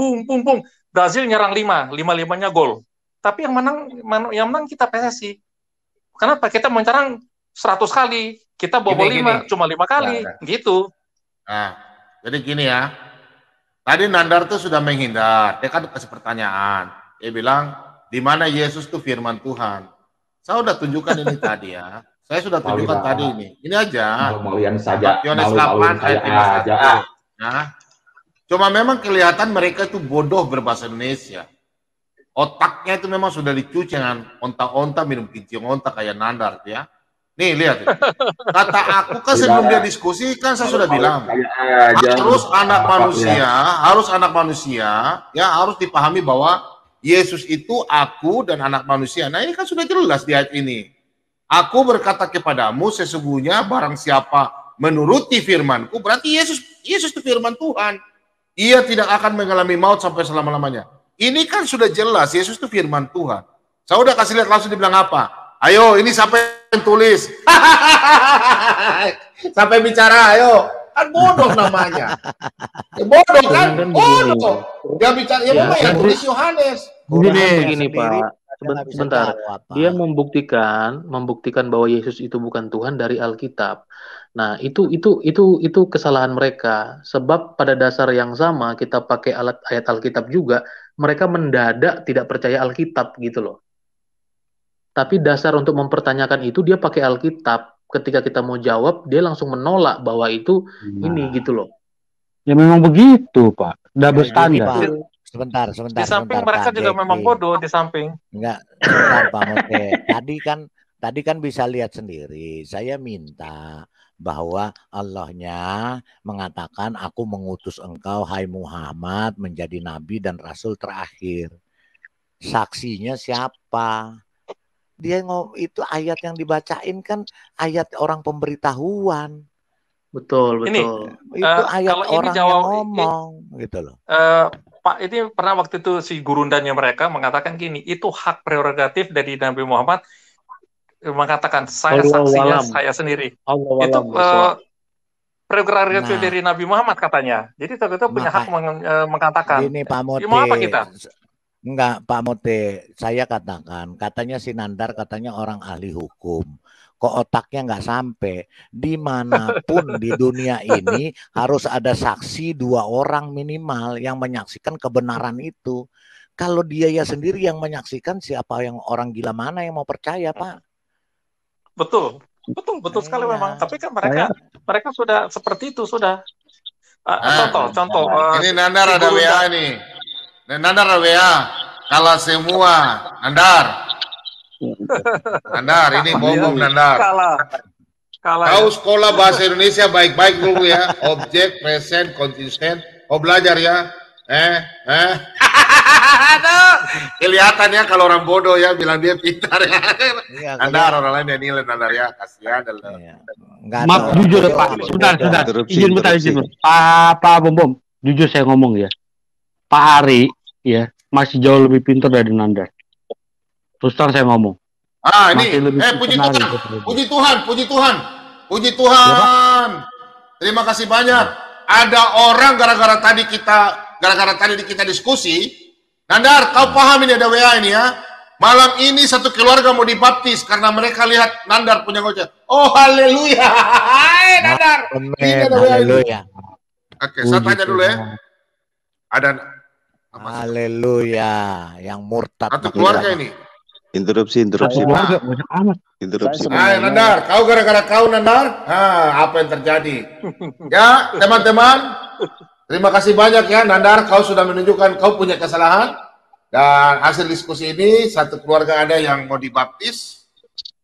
Brazil nyerang 5-5-nya gol. Tapi yang menang kita PSSI. Kenapa? Kita menyerang 100 kali, kita bobol 5, cuma 5 kali, gitu.
Nah, jadi gini ya. Tadi Nandar tuh sudah menghindar. Dia kan kasih pertanyaan. Dia bilang, di mana Yesus tuh firman Tuhan. Saya udah tunjukkan ini tadi ya. Saya sudah tunjukkan tadi ini. Ini aja.
Malu-maluin saja.
Yohanes
Malu-maluin
8 ayat
saya
51.
aja.
Nah, Cuma memang kelihatan mereka itu bodoh berbahasa Indonesia. Otaknya itu memang sudah dicuci dengan onta-onta, minum kincing onta kayak Nandar ya. Nih lihat. Kata aku kan sebelum dia diskusi kan saya sudah bilang harus anak manusia ya harus dipahami bahwa Yesus itu aku dan anak manusia. Nah ini kan sudah jelas di ayat ini. Aku berkata kepadamu sesungguhnya barang siapa menuruti firmanku berarti Yesus itu firman Tuhan. Ia tidak akan mengalami maut sampai selama-lamanya. Ini kan sudah jelas Yesus itu firman Tuhan. Saya udah kasih lihat langsung dibilang apa? Ayo, ini sampai tulis. Sampai bicara, ayo. Kan bodoh namanya. Bodoh kan? Bodoh. Dia bicara, ya memang yang tulis Yohanes.
Begini Pak. Sebentar. Dia membuktikan bahwa Yesus itu bukan Tuhan dari Alkitab. Nah, itu kesalahan mereka. Sebab pada dasar yang sama kita pakai ayat Alkitab juga, mereka mendadak tidak percaya Alkitab gitu loh. Tapi dasar untuk mempertanyakan itu dia pakai Alkitab. Ketika kita mau jawab, dia langsung menolak bahwa itu ini gitu loh.
Ya memang begitu, Pak. Double standar.
Sebentar.
Di samping mereka juga memang bodoh di samping.
Enggak, sebentar Pak Mote. Tadi kan bisa lihat sendiri. Saya minta bahwa Allahnya mengatakan aku mengutus engkau hai Muhammad menjadi nabi dan rasul terakhir. Saksinya siapa? Dia itu ayat yang dibacain kan ayat orang pemberitahuan.
Betul.
Itu ayat orang yang ngomong gitu loh.
Pak, ini pernah waktu itu si gurundanya mereka mengatakan gini, itu hak prerogatif dari Nabi Muhammad mengatakan saya saksinya saya sendiri. Itu prerogatif dari Nabi Muhammad katanya. Jadi kita punya hak mengatakan.
Ini Pak Mote.
Mau apa kita?
Enggak, Pak Mote, saya katanya si Nandar katanya orang ahli hukum. Kok otaknya nggak sampai? Dimanapun di dunia ini harus ada saksi 2 orang minimal yang menyaksikan kebenaran itu. Kalau dia ya sendiri yang menyaksikan, siapa yang orang gila mana yang mau percaya, Pak?
Betul sekali memang. Tapi kan mereka sudah seperti itu sudah. Contoh.
Ini Nandar ada WA ini. Nandar WA, kalau semua Nandar ini bohong Nandar. Kau sekolah bahasa Indonesia baik-baik dulu ya, objek, present, konsisten. Kau belajar ya. Kelihatan ya kalau orang bodoh ya bilang dia pintar ya. Nandar orang lain yang nilai Nandar ya, kasihan.
Maaf jujur Pak, sebentar. Izin bentar. Pak Bom, jujur saya ngomong ya. Pak Ari ya masih jauh lebih pintar dari Nandar. Terus terang saya ngomong.
Ini puji Tuhan. Terima kasih banyak. Ada orang gara-gara tadi kita diskusi. Nandar, kau paham ini ada WA ini ya. Malam ini satu keluarga mau dibaptis karena mereka lihat Nandar punya gojek. Oh haleluya. Hai Nandar. Ini ada WA ini. Oke, saya tanya dulu ya. Ada
haleluya, yang murtad.
Satu keluarga ini.
Interupsi.
Nandar, kau gara-gara kau Nandar. Apa yang terjadi? Ya, teman-teman. Terima kasih banyak ya Nandar, kau sudah menunjukkan kau punya kesalahan. Dan hasil diskusi ini satu keluarga ada yang mau dibaptis.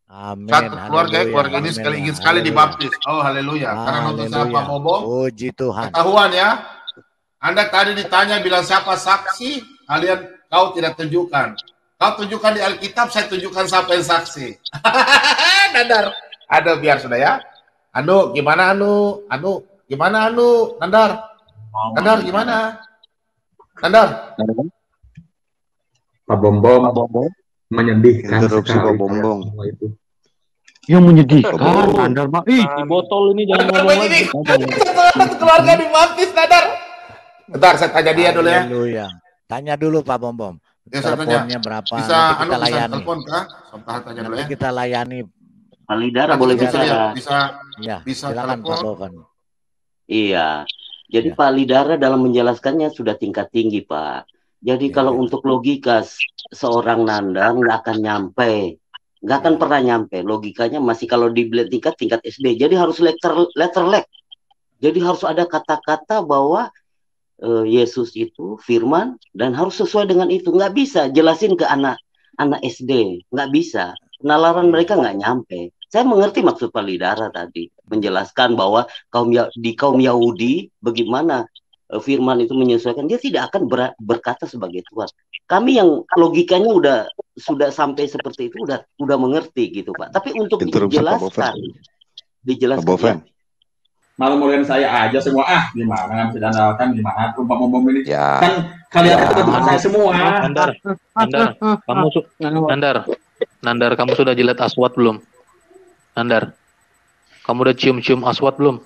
Amin.
Satu keluarga ini ingin sekali dibaptis. Oh haleluya. Karena nonton siapa ngomong.
Puji Tuhan.
Ketahuan ya. Anda tadi ditanya bilang siapa saksi, kalian kau tidak tunjukkan. Kau tunjukkan di Alkitab, saya tunjukkan siapa yang saksi. Nandar. Ada biar sudah ya. Gimana Nandar? Nandar gimana? Nandar.
Pak Bom menyedihkan sekali.
Yang menyedihkan Nandar mah. Di
botol ini jangan ngomong lagi.
Satu keluarga dibaptis Nandar. Bentar, saya tanya dia dulu ya.
Haleluya. Tanya dulu Pak Bom. Teleponnya berapa?
Bisa
kita layani.
Telepon kah? Tanya dulu ya.
Kita layani.
Alidara boleh bicara.
Bisa
silakan Pak Bovan.
Iya. Jadi Pak Alidara dalam menjelaskannya sudah tingkat tinggi, Pak. Jadi kalau untuk logika seorang Nandar nggak akan nyampe. Nggak akan pernah nyampe. Logikanya masih kalau di tingkat SD. Jadi harus letter. Jadi harus ada kata-kata bahwa Yesus itu firman dan harus sesuai dengan itu. Nggak bisa jelasin ke anak SD, nggak bisa. Penalaran mereka nggak nyampe. Saya mengerti maksud Pak Lidara tadi, menjelaskan bahwa di kaum Yahudi bagaimana firman itu menyesuaikan. Dia tidak akan berkata sebagai Tuhan. Kami yang logikanya sudah sampai seperti itu udah mengerti gitu Pak. Tapi untuk dijelaskan ya.
Malah mulian saya aja semua gimana nggak bisa dandalkan gimana tumpah bom ini
ya.
Kan kalian itu teman saya semua.
Nandar, kamu sudah jilat aswad belum? Nandar, kamu udah cium-cium aswad belum?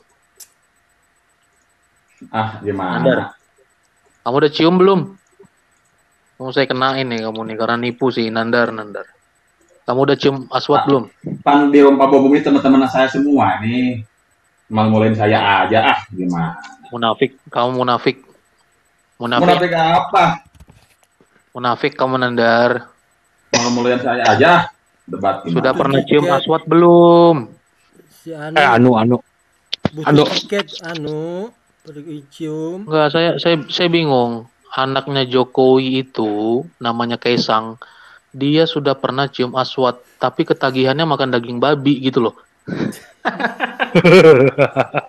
Gimana?
Nandar, kamu udah cium belum? Mau saya kenain nih kamu nih karena nipu sih Nandar. Kamu udah cium aswad belum?
Pan di rumah bom ini teman-teman saya semua nih. Malah mulain saya aja gimana?
Munafik, kamu munafik.
Munafik apa?
Munafik kamu Nandar.
Malah mulain saya aja. Debat gimana?
Sudah pernah cium aswad belum?
Si anu. Tiket pergi cium.
Enggak, saya bingung. Anaknya Jokowi itu namanya Kaisang. Dia sudah pernah cium aswad, tapi ketagihannya makan daging babi gitu loh.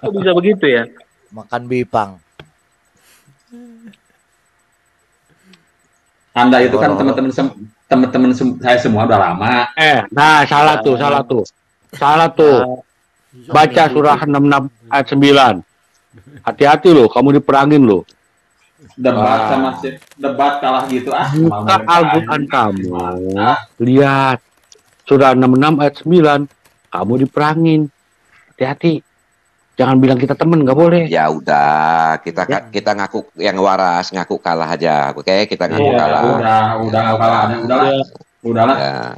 Kok bisa begitu ya?
Makan bipang.
Anda itu kan teman-teman saya semua udah lama.
Salah tuh. Baca surah 66 ayat 9. Hati-hati loh, kamu diperangin loh.
Debat kalah gitu
Buka Al-Quran kamu. Lihat surah 66 ayat 9. Kamu diperangin. Hati-hati. Jangan bilang kita temen, nggak boleh.
Ya udah, kita ngaku yang waras, ngaku kalah aja. Oke, kita ngaku kalah.
Udah kalah. Udahlah. Ya.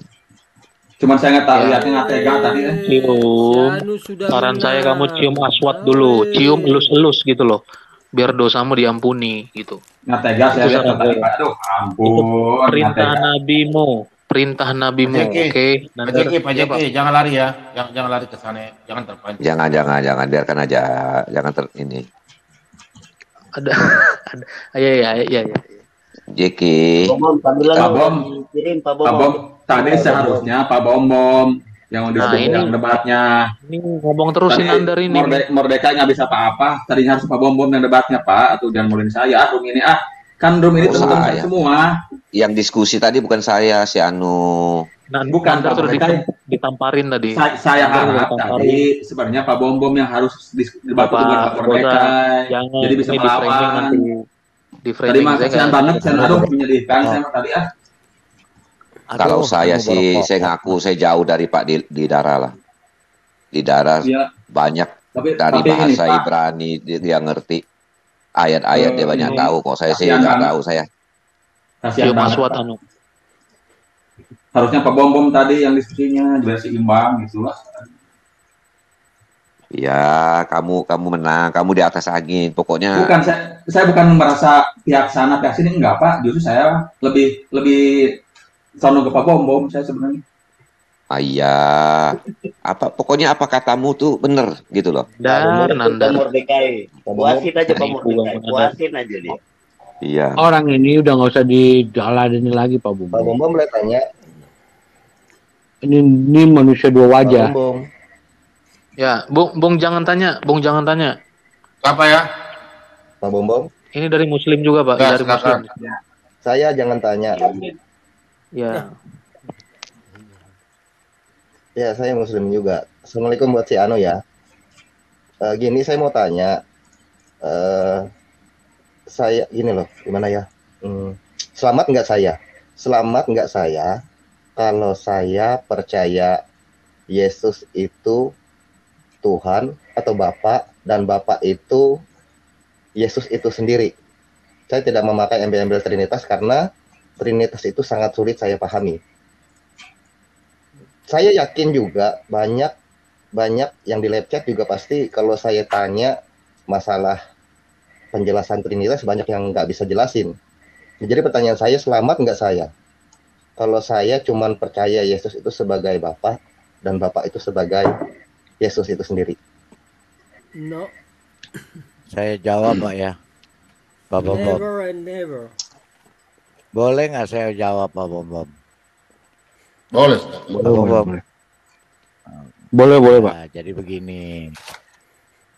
Cuman saya nggak tahu lihatnya nggak tega tadi.
Saran saya kamu cium aswad dulu, cium elus-elus gitu loh, biar dosamu diampuni gitu.
Nggak tega saya lihat tadi. Aduh, ampun.
Perintah nabimu, oke?
Pak JK, jangan lari ya, jangan lari ke sana, jangan terpancing.
Jangan, biarkan aja, jangan ini.
Ada, ya.
JK.
Pak Bom, tadi seharusnya Pak Bom yang disebut debatnya.
Ini ngomong terus si Nandar ini.
Merdeka nggak bisa apa-apa, tadinya harus Pak Bom yang debatnya Pak, atau jangan mulin saya, room ini kan room ini teman-teman saya semua.
Yang diskusi tadi bukan saya, si Anu.
Bukan
Nandar sudah ditamparin tadi.
Saya harap tadi sebenarnya Pak Bom yang harus debat dengan Pak Merdeka, jadi bisa melawan. Terima kasih banget, saya menyedihkan saya tadi
Kalau saya sih, saya ngaku saya jauh dari Pak Lidara lah. Lidara banyak dari bahasa Ibrani dia ngerti. Ayat-ayat dia banyak tahu, kok saya sih nggak tahu saya.
Kasihan banget. Harusnya Pak Bom tadi yang diskusinya juga seimbang gitu lah.
Ya, kamu menang, kamu di atas angin, pokoknya.
Bukan saya bukan merasa pihak sana pihak sini enggak Pak, justru saya lebih sono ke Pak Bom saya sebenarnya.
Iya, pokoknya apa katamu tuh bener gitu loh.
Nandar. Puasin aja Pak Mordecai, puasin aja dia.
Iya.
Orang ini udah nggak usah dijalani lagi Pak Bom.
Pak Bom boleh tanya.
Ini manusia dua wajah.
Ya, Bung jangan tanya,
Apa ya?
Pak Bom.
Ini dari Muslim juga Pak, dari Muslim.
Saya jangan tanya.
Ya.
Ya, saya Muslim juga. Assalamualaikum buat si Anu ya. Gini, saya mau tanya. Saya gini loh, gimana ya? Selamat nggak saya? Kalau saya percaya Yesus itu Tuhan atau Bapa dan Bapa itu Yesus itu sendiri. Saya tidak memakai embel-embel Trinitas karena Trinitas itu sangat sulit saya pahami. Saya yakin juga banyak yang di live chat juga pasti kalau saya tanya masalah penjelasan Trinitas banyak yang nggak bisa jelasin. Jadi pertanyaan saya, selamat nggak saya? Kalau saya cuman percaya Yesus itu sebagai Bapa dan Bapa itu sebagai Yesus itu sendiri.
No. Saya jawab Pak ya. Pak Bom Bom.
Never and never.
Boleh nggak saya jawab Pak Bom Bom?
Boleh.
Boleh Pak.
Nah, jadi begini,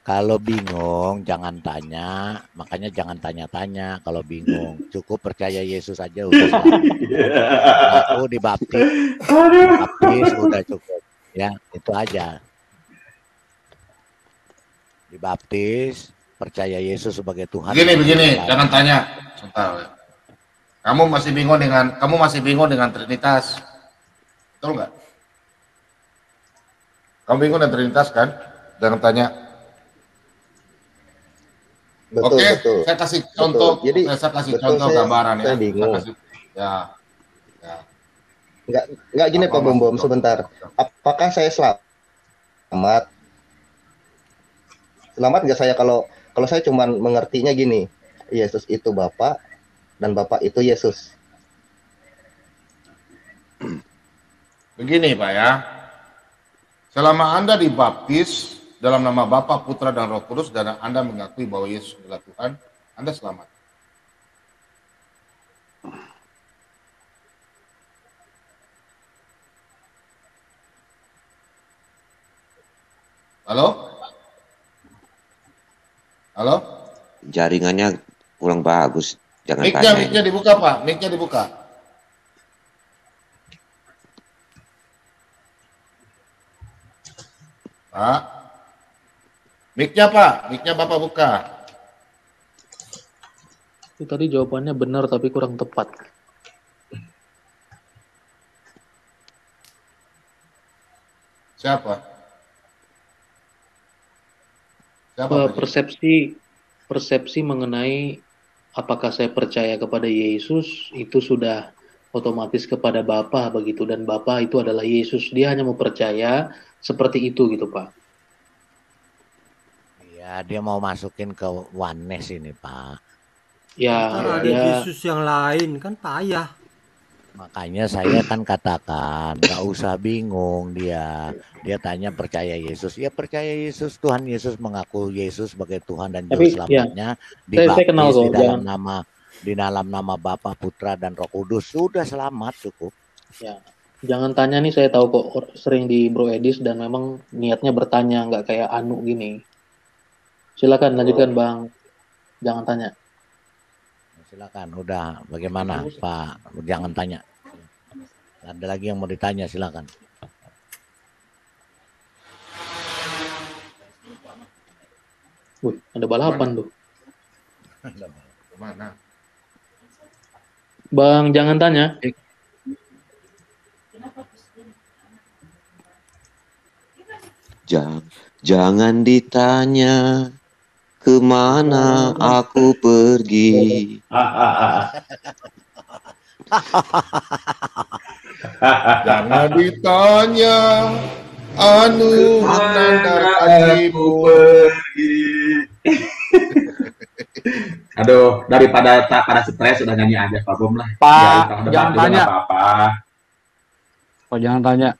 kalau bingung jangan tanya, makanya jangan tanya-tanya kalau bingung. Cukup percaya Yesus aja udah selamat. Aku dibaptis udah cukup. Ya, itu aja. Dibaptis, percaya Yesus sebagai Tuhan.
Begini, jangan tanya. Sebentar. Kamu masih bingung dengan Trinitas. Betul nggak? Kamu bingung dengan Trinitas kan? Jangan tanya.
Betul,
Oke,
betul.
saya kasih contoh.
Jadi,
saya kasih contoh gambaran ya.
Saya bingung. Enggak gini Pak Bom Bom, sebentar. Apakah saya selamat? Selamat nggak saya kalau saya cuman mengertinya gini, Yesus itu Bapa dan Bapa itu Yesus.
Begini Pak ya, selama Anda dibaptis dalam nama Bapa, Putra, dan Roh Kudus, dan Anda mengakui bahwa Yesus adalah Tuhan, Anda selamat. Halo? Halo?
Jaringannya kurang bagus. Jangan tanya.
Mic-nya dibuka Pak, mic-nya dibuka. Pak, mic-nya Pak, mic-nya Bapak buka.
Itu tadi jawabannya benar tapi kurang tepat.
Siapa?
Persepsi mengenai apakah saya percaya kepada Yesus itu sudah otomatis kepada Bapa begitu, dan Bapa itu adalah Yesus. Dia hanya mau percaya seperti itu gitu Pak.
Iya, dia mau masukin ke oneness ini Pak.
Ya,
ada Yesus yang lain kan payah.
Makanya saya kan katakan nggak usah bingung dia. Dia tanya percaya Yesus. Ya percaya Yesus, Tuhan Yesus mengaku Yesus sebagai Tuhan dan juru selamatnya. Dibaptis di dalam nama Bapa, Putra, dan Roh Kudus. Sudah selamat cukup.
Ya, jangan tanya nih, saya tahu kok sering di Bro Edis dan memang niatnya bertanya, nggak kayak Anu gini. Silakan lanjutkan Bang. Jangan tanya.
Silakan, udah bagaimana Pak? Jangan tanya. Ada lagi yang mau ditanya, silakan.
Wih, ada balapan tuh.
Mana?
Bang, jangan tanya.
Jangan ditanya kemana aku pergi.
Jangan ditanya anu nandar aku pergi.
Aduh, daripada stres udah nyanyi aja Pak Bom lah.
Pak, jangan tanya. Pak, jangan tanya.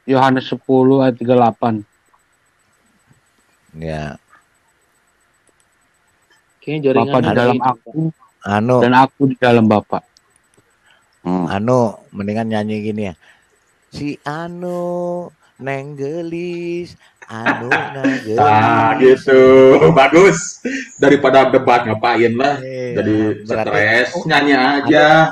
Yohanes 10 ayat 38.
Ya.
Bapak di dalam aku, dan aku di dalam Bapak.
Anu, mendingan nyanyi gini ya. Si Anu neng gelis, Anu nenggelis.
Nah, gitu. Bagus. Daripada debat ngapain lah. Jadi stres, nyanyi aja.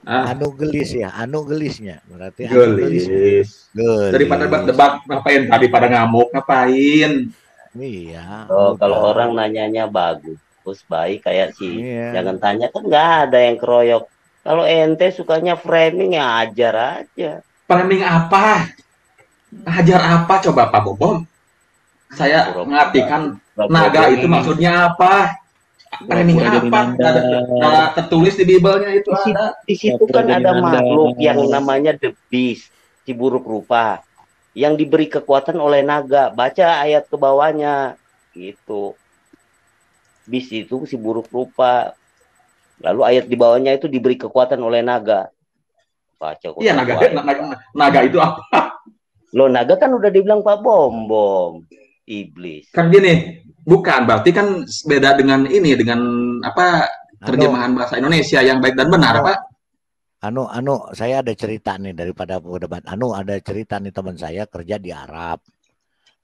Anu gelis ya, anu gelisnya. Berarti
gelis. Daripada debat ngapain tadi pada ngamuk ngapain?
Iya.
Kalau orang nanyanya bagus, baik kayak sih. Jangan tanya, kan nggak ada yang keroyok. Kalau ente sukanya framing ya ajar aja.
Framing apa? Ajar apa coba Pak Bom? Saya mengartikan naga itu maksudnya apa? Framing apa? Ada tertulis di Bible-nya itu ada.
Di situ kan ada makhluk yang namanya the beast, si buruk rupa, yang diberi kekuatan oleh naga. Baca ayat ke bawahnya gitu. Beast itu si buruk rupa. Lalu ayat di bawahnya itu diberi kekuatan oleh naga. Baca.
Iya, naga itu apa?
Loh, naga kan udah dibilang Pak Bom Bom. Iblis.
Kan gini, bukan berarti kan beda dengan ini, dengan apa terjemahan bahasa Indonesia yang baik dan benar, Pak.
Saya ada cerita nih daripada debat. Ada cerita nih, teman saya kerja di Arab.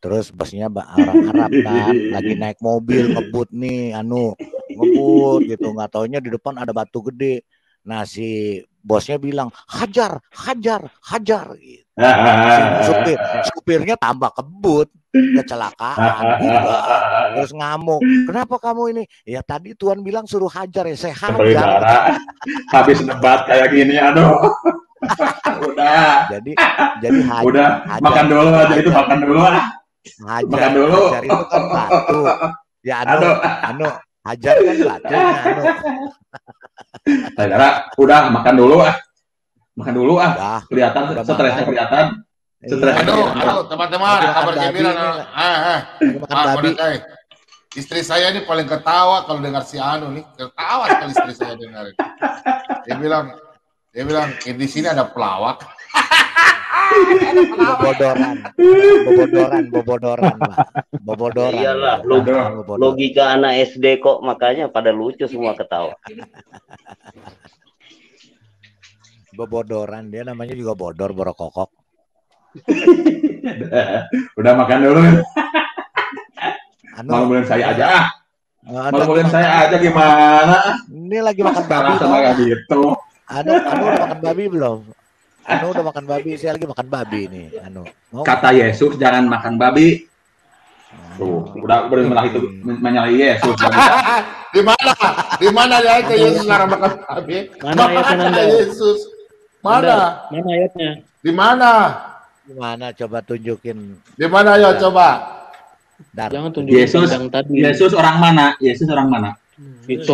Terus bosnya orang Arab kan, lagi naik mobil ngebut nih, ngebut gitu, nggak taunya di depan ada batu gede. Nah si bosnya bilang hajar. Gitu. Supirnya tambah kebut, kecelakaan juga. Terus ngamuk, kenapa kamu ini? Ya tadi Tuhan bilang suruh hajar, ya saya hajar.
Habis debat kayak gini, udah.
Jadi hajar,
udah makan dulu aja itu, makan dulu. Makan dulu.
Hajar itu kan batu. Ya hajar kan batunya.
Saudara, udah makan dulu kelihatan stresnya kelihatan.
Teman-teman, kabar gembira. Istri saya ini paling ketawa kalau dengar si Anu nih, ketawa sekali istri saya dengar. Dia bilang di sini ada pelawak. Bobodoran, Pak. Bobodoran.
Iyalah, logika anak SD kok, makanya pada lucu semua ketawa.
Bobodoran, dia namanya juga bodor borokokok.
Udah makan dulu. Malu-maluin saya aja. Malu-maluin saya aja gimana?
Ini lagi makan babi
sama kayak gitu.
Udah makan babi belum? Udah makan babi, saya lagi makan babi nih.
Kata Yesus jangan makan babi. Tuh, udah malah itu menyalahi Yesus.
Di mana ya itu Yesus larang makan babi? Mana Yesus? Mana
ayatnya?
Di mana?
Gimana coba tunjukin?
Di mana ya coba?
Jangan tunjukin yang tadi.
Yesus orang mana?
Itu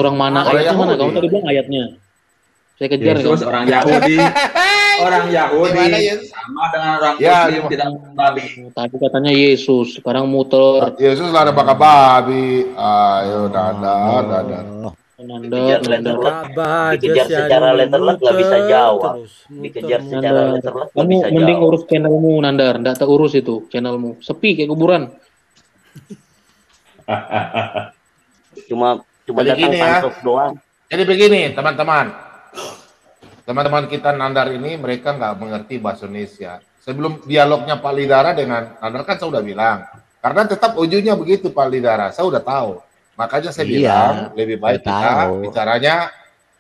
orang mana? Ayatnya mana? Kamu tadi bilang ayatnya. Saya kejar.
Yesus orang Yahudi. Orang Yahudi sama dengan orang Muslim tidak makan babi.
Tadi katanya Yesus, sekarang muter.
Yesus lah ada bakal babi. Ayo dadar.
Dikejar secara letterlet nggak bisa jawab. Dikejar secara letterlet nggak bisa jawab.
Mending urus channelmu, Nandar. Nggak terurus itu channelmu. Sepi kayak kuburan.
Cuma datang pansos doang.
Jadi begini, teman-teman kita Nandar ini mereka nggak mengerti bahasa Indonesia. Sebelum dialognya Pak Lidara dengan Nandar kan saya udah bilang, karena tetap ujungnya begitu Pak Lidara, saya udah tahu. Makanya saya bilang lebih baik kita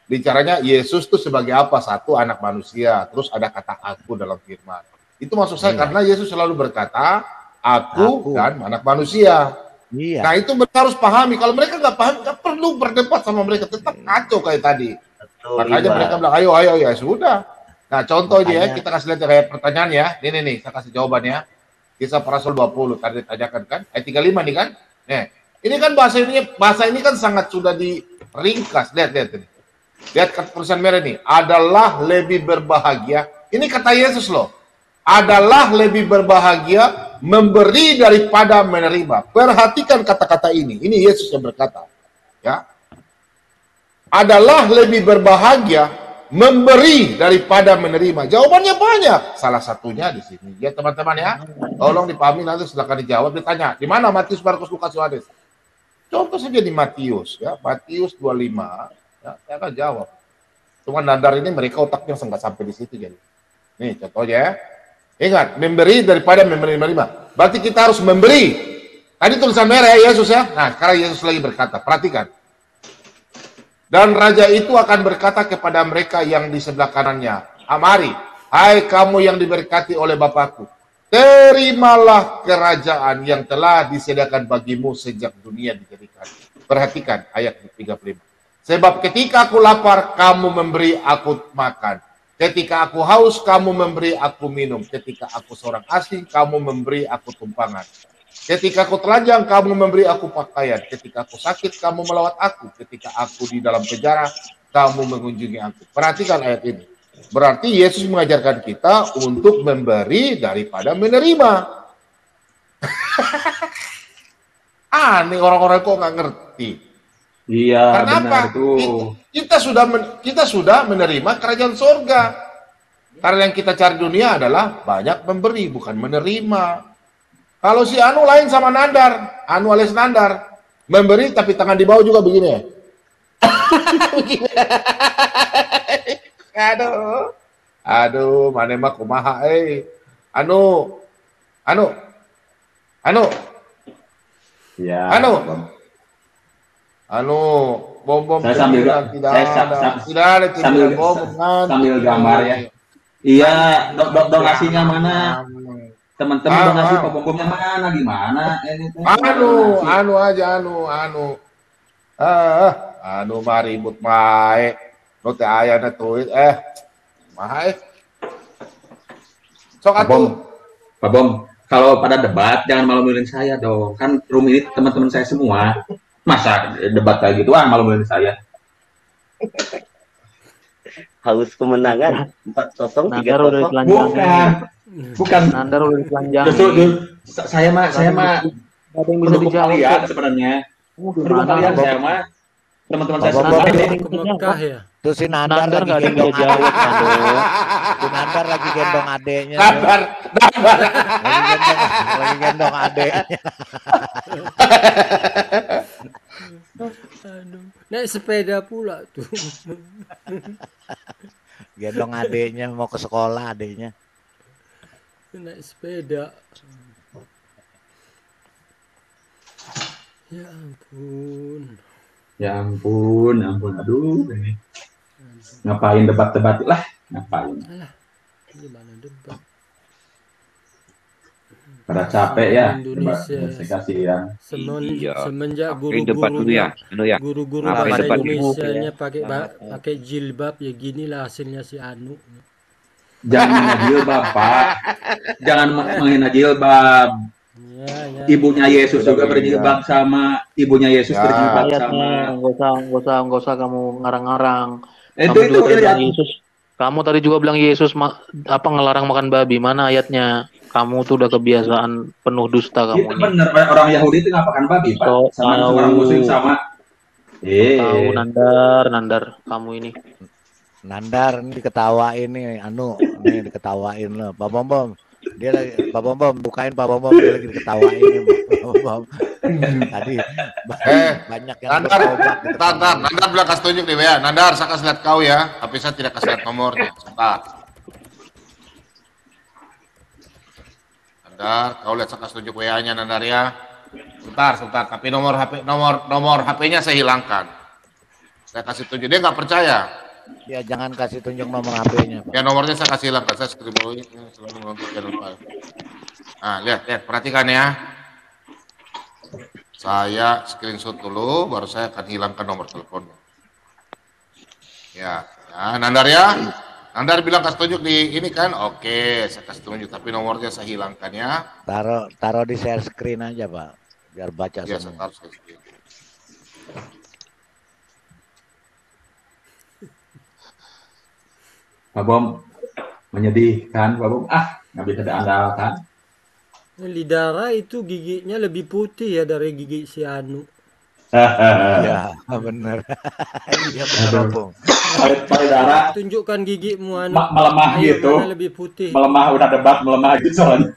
bicaranya Yesus tuh sebagai apa? Satu, anak manusia, terus ada kata aku dalam firman. Itu maksud saya karena Yesus selalu berkata aku dan anak manusia.
Iya.
Nah itu mereka harus pahami. Kalau mereka nggak paham, nggak perlu berdebat sama mereka, tetap kacau kayak tadi. Makanya mereka bilang ayo ya sudah. Nah contoh dia kita kasih lihat kayak pertanyaan ya. Ini saya kasih jawabannya. Kisah para Rasul 20 tadi ditanyakan kan ayat 35 nih kan. Ini kan bahasa ini kan sangat sudah diringkas. Lihat tulisan merah ini. Adalah lebih berbahagia. Ini kata Yesus loh. Adalah lebih berbahagia memberi daripada menerima. Perhatikan kata-kata ini. Ini Yesus yang berkata. Ya. Adalah lebih berbahagia memberi daripada menerima. Jawabannya banyak. Salah satunya di sini. Ya teman-teman ya. Tolong dipahami nanti silakan dijawab. Ditanya, di mana Matius, Markus, Lukas, Yohanes? Contoh saja di Matius ya. Matius 25. Ya, saya akan jawab. Cuma Nandar ini mereka otaknya nggak sampai di situ jadi. Nih contohnya ya. Ingat, memberi daripada menerima. Berarti kita harus memberi. Tadi tulisan merah ya Yesus ya. Nah, sekarang Yesus lagi berkata, perhatikan. Dan raja itu akan berkata kepada mereka yang di sebelah kanannya, mari, hai kamu yang diberkati oleh Bapakku, terimalah kerajaan yang telah disediakan bagimu sejak dunia dijadikan. Perhatikan ayat 35. Sebab ketika aku lapar, kamu memberi aku makan. Ketika aku haus, kamu memberi aku minum. Ketika aku seorang asing, kamu memberi aku tumpangan. Ketika aku telanjang, kamu memberi aku pakaian. Ketika aku sakit, kamu melawat aku. Ketika aku di dalam penjara, kamu mengunjungi aku. Perhatikan ayat ini. Berarti Yesus mengajarkan kita untuk memberi daripada menerima. Aneh orang-orang kok nggak ngerti.
Iya,
kenapa?
Benar tuh.
Kita sudah menerima kerajaan surga. Karena yang kita cari dunia adalah banyak memberi, bukan menerima. Kalau si Anu lain sama Nandar, Anu alias Nandar, memberi tapi tangan di bawah juga begini. Begini. Aduh, mana mah kumaha Anu.
Ya.
Anu, bom
saya sambil sambil gambar ya. Iya, donasinya mana? Teman-teman donasi pom-pomnya mana? Gimana?
Anu aja. Anu mah ribut mae. Nu teh aya na tuit maha Sok atuh.
Pak Bom, kalau pada debat jangan malu-maluin saya dong. Kan room ini teman-teman saya semua. Masa debat kayak gitu malu-maluin saya.
Haus kemenangan 4-0 3-0.
Bukan.
Nandar udah telanjang.
Saya mah
ada yang bisa dijawab
kalian sebenarnya. Pendukung kalian saya mah teman-teman saya semua.
Ya. Tuh si Nandar lagi gendong
jawab,
si Nandar lagi gendong adeknya. Lagi gendong adeknya.
Naik sepeda pula tuh.
Gendong adeknya mau ke sekolah adeknya.
Naik sepeda. Ya ampun.
Aduh ini. Ngapain debat-debat lah, ngapain?
Gimana debat?
Pada capek ya,
Indonesia.
Kasihan.
Semenjak guru-gurunya, guru-guru bahasa Indonesia-nya pakai jilbab ya ginilah hasilnya si Anu.
Jangan menghina jilbab, Pak. Jangan menghina jilbab. Ya. Ibunya Yesus juga berjilbab sama ibunya Yesus berjilbab sama.
Enggak usah kamu ngarang-ngarang.
Itu
Yesus. Kamu tadi juga bilang Yesus ngelarang makan babi. Mana ayatnya? Kamu tuh udah kebiasaan penuh dusta kamu.
Itu bener, orang Yahudi itu nggak makan babi, Pak. Sama orang Muslim sama.
Tahu Nandar, kamu ini.
Nandar ini diketawain nih, Anu, nih diketawain loh. Pak Bom. Dia lagi, Pak Bom, bukain Pak Bom, dia lagi diketawain nih, Pak Bom. Tadi banyak yang
Nandar bilang kasih tunjuk nih ya. Nandar, saya kasih lihat kau ya, tapi saya tidak kasih lihat nomornya. Sebentar. Nandar, kau lihat saya kasih tunjuk WA-nya Nandar ya. Sebentar. Tapi nomor HP-nya saya hilangkan. Saya kasih tunjuk, dia nggak percaya.
Ya jangan kasih tunjuk nomor HP-nya.
Ya nomornya saya kasih hilangkan, saya selalu nonton channel file. Nah lihat, perhatikan ya. Saya screenshot dulu, baru saya akan hilangkan nomor teleponnya. Ya, Nandar ya. Nandar bilang kasih tunjuk di ini kan, oke, saya kasih tunjuk, tapi nomornya saya hilangkan ya.
Taruh di share screen aja Pak, biar baca
ya,
semua.
Saya taruh screen.
Pak Bom, menyedihkan Pak Bom. Nggak bisa diandalkan.
Lidara itu giginya lebih putih ya dari gigi si Anu.
Ya benar. Iya benar Bung.
Lidara.
Tunjukkan gigimu Anu.
Melemah gitu.
Lebih putih.
Melemah udah debat melemah gitu soalnya.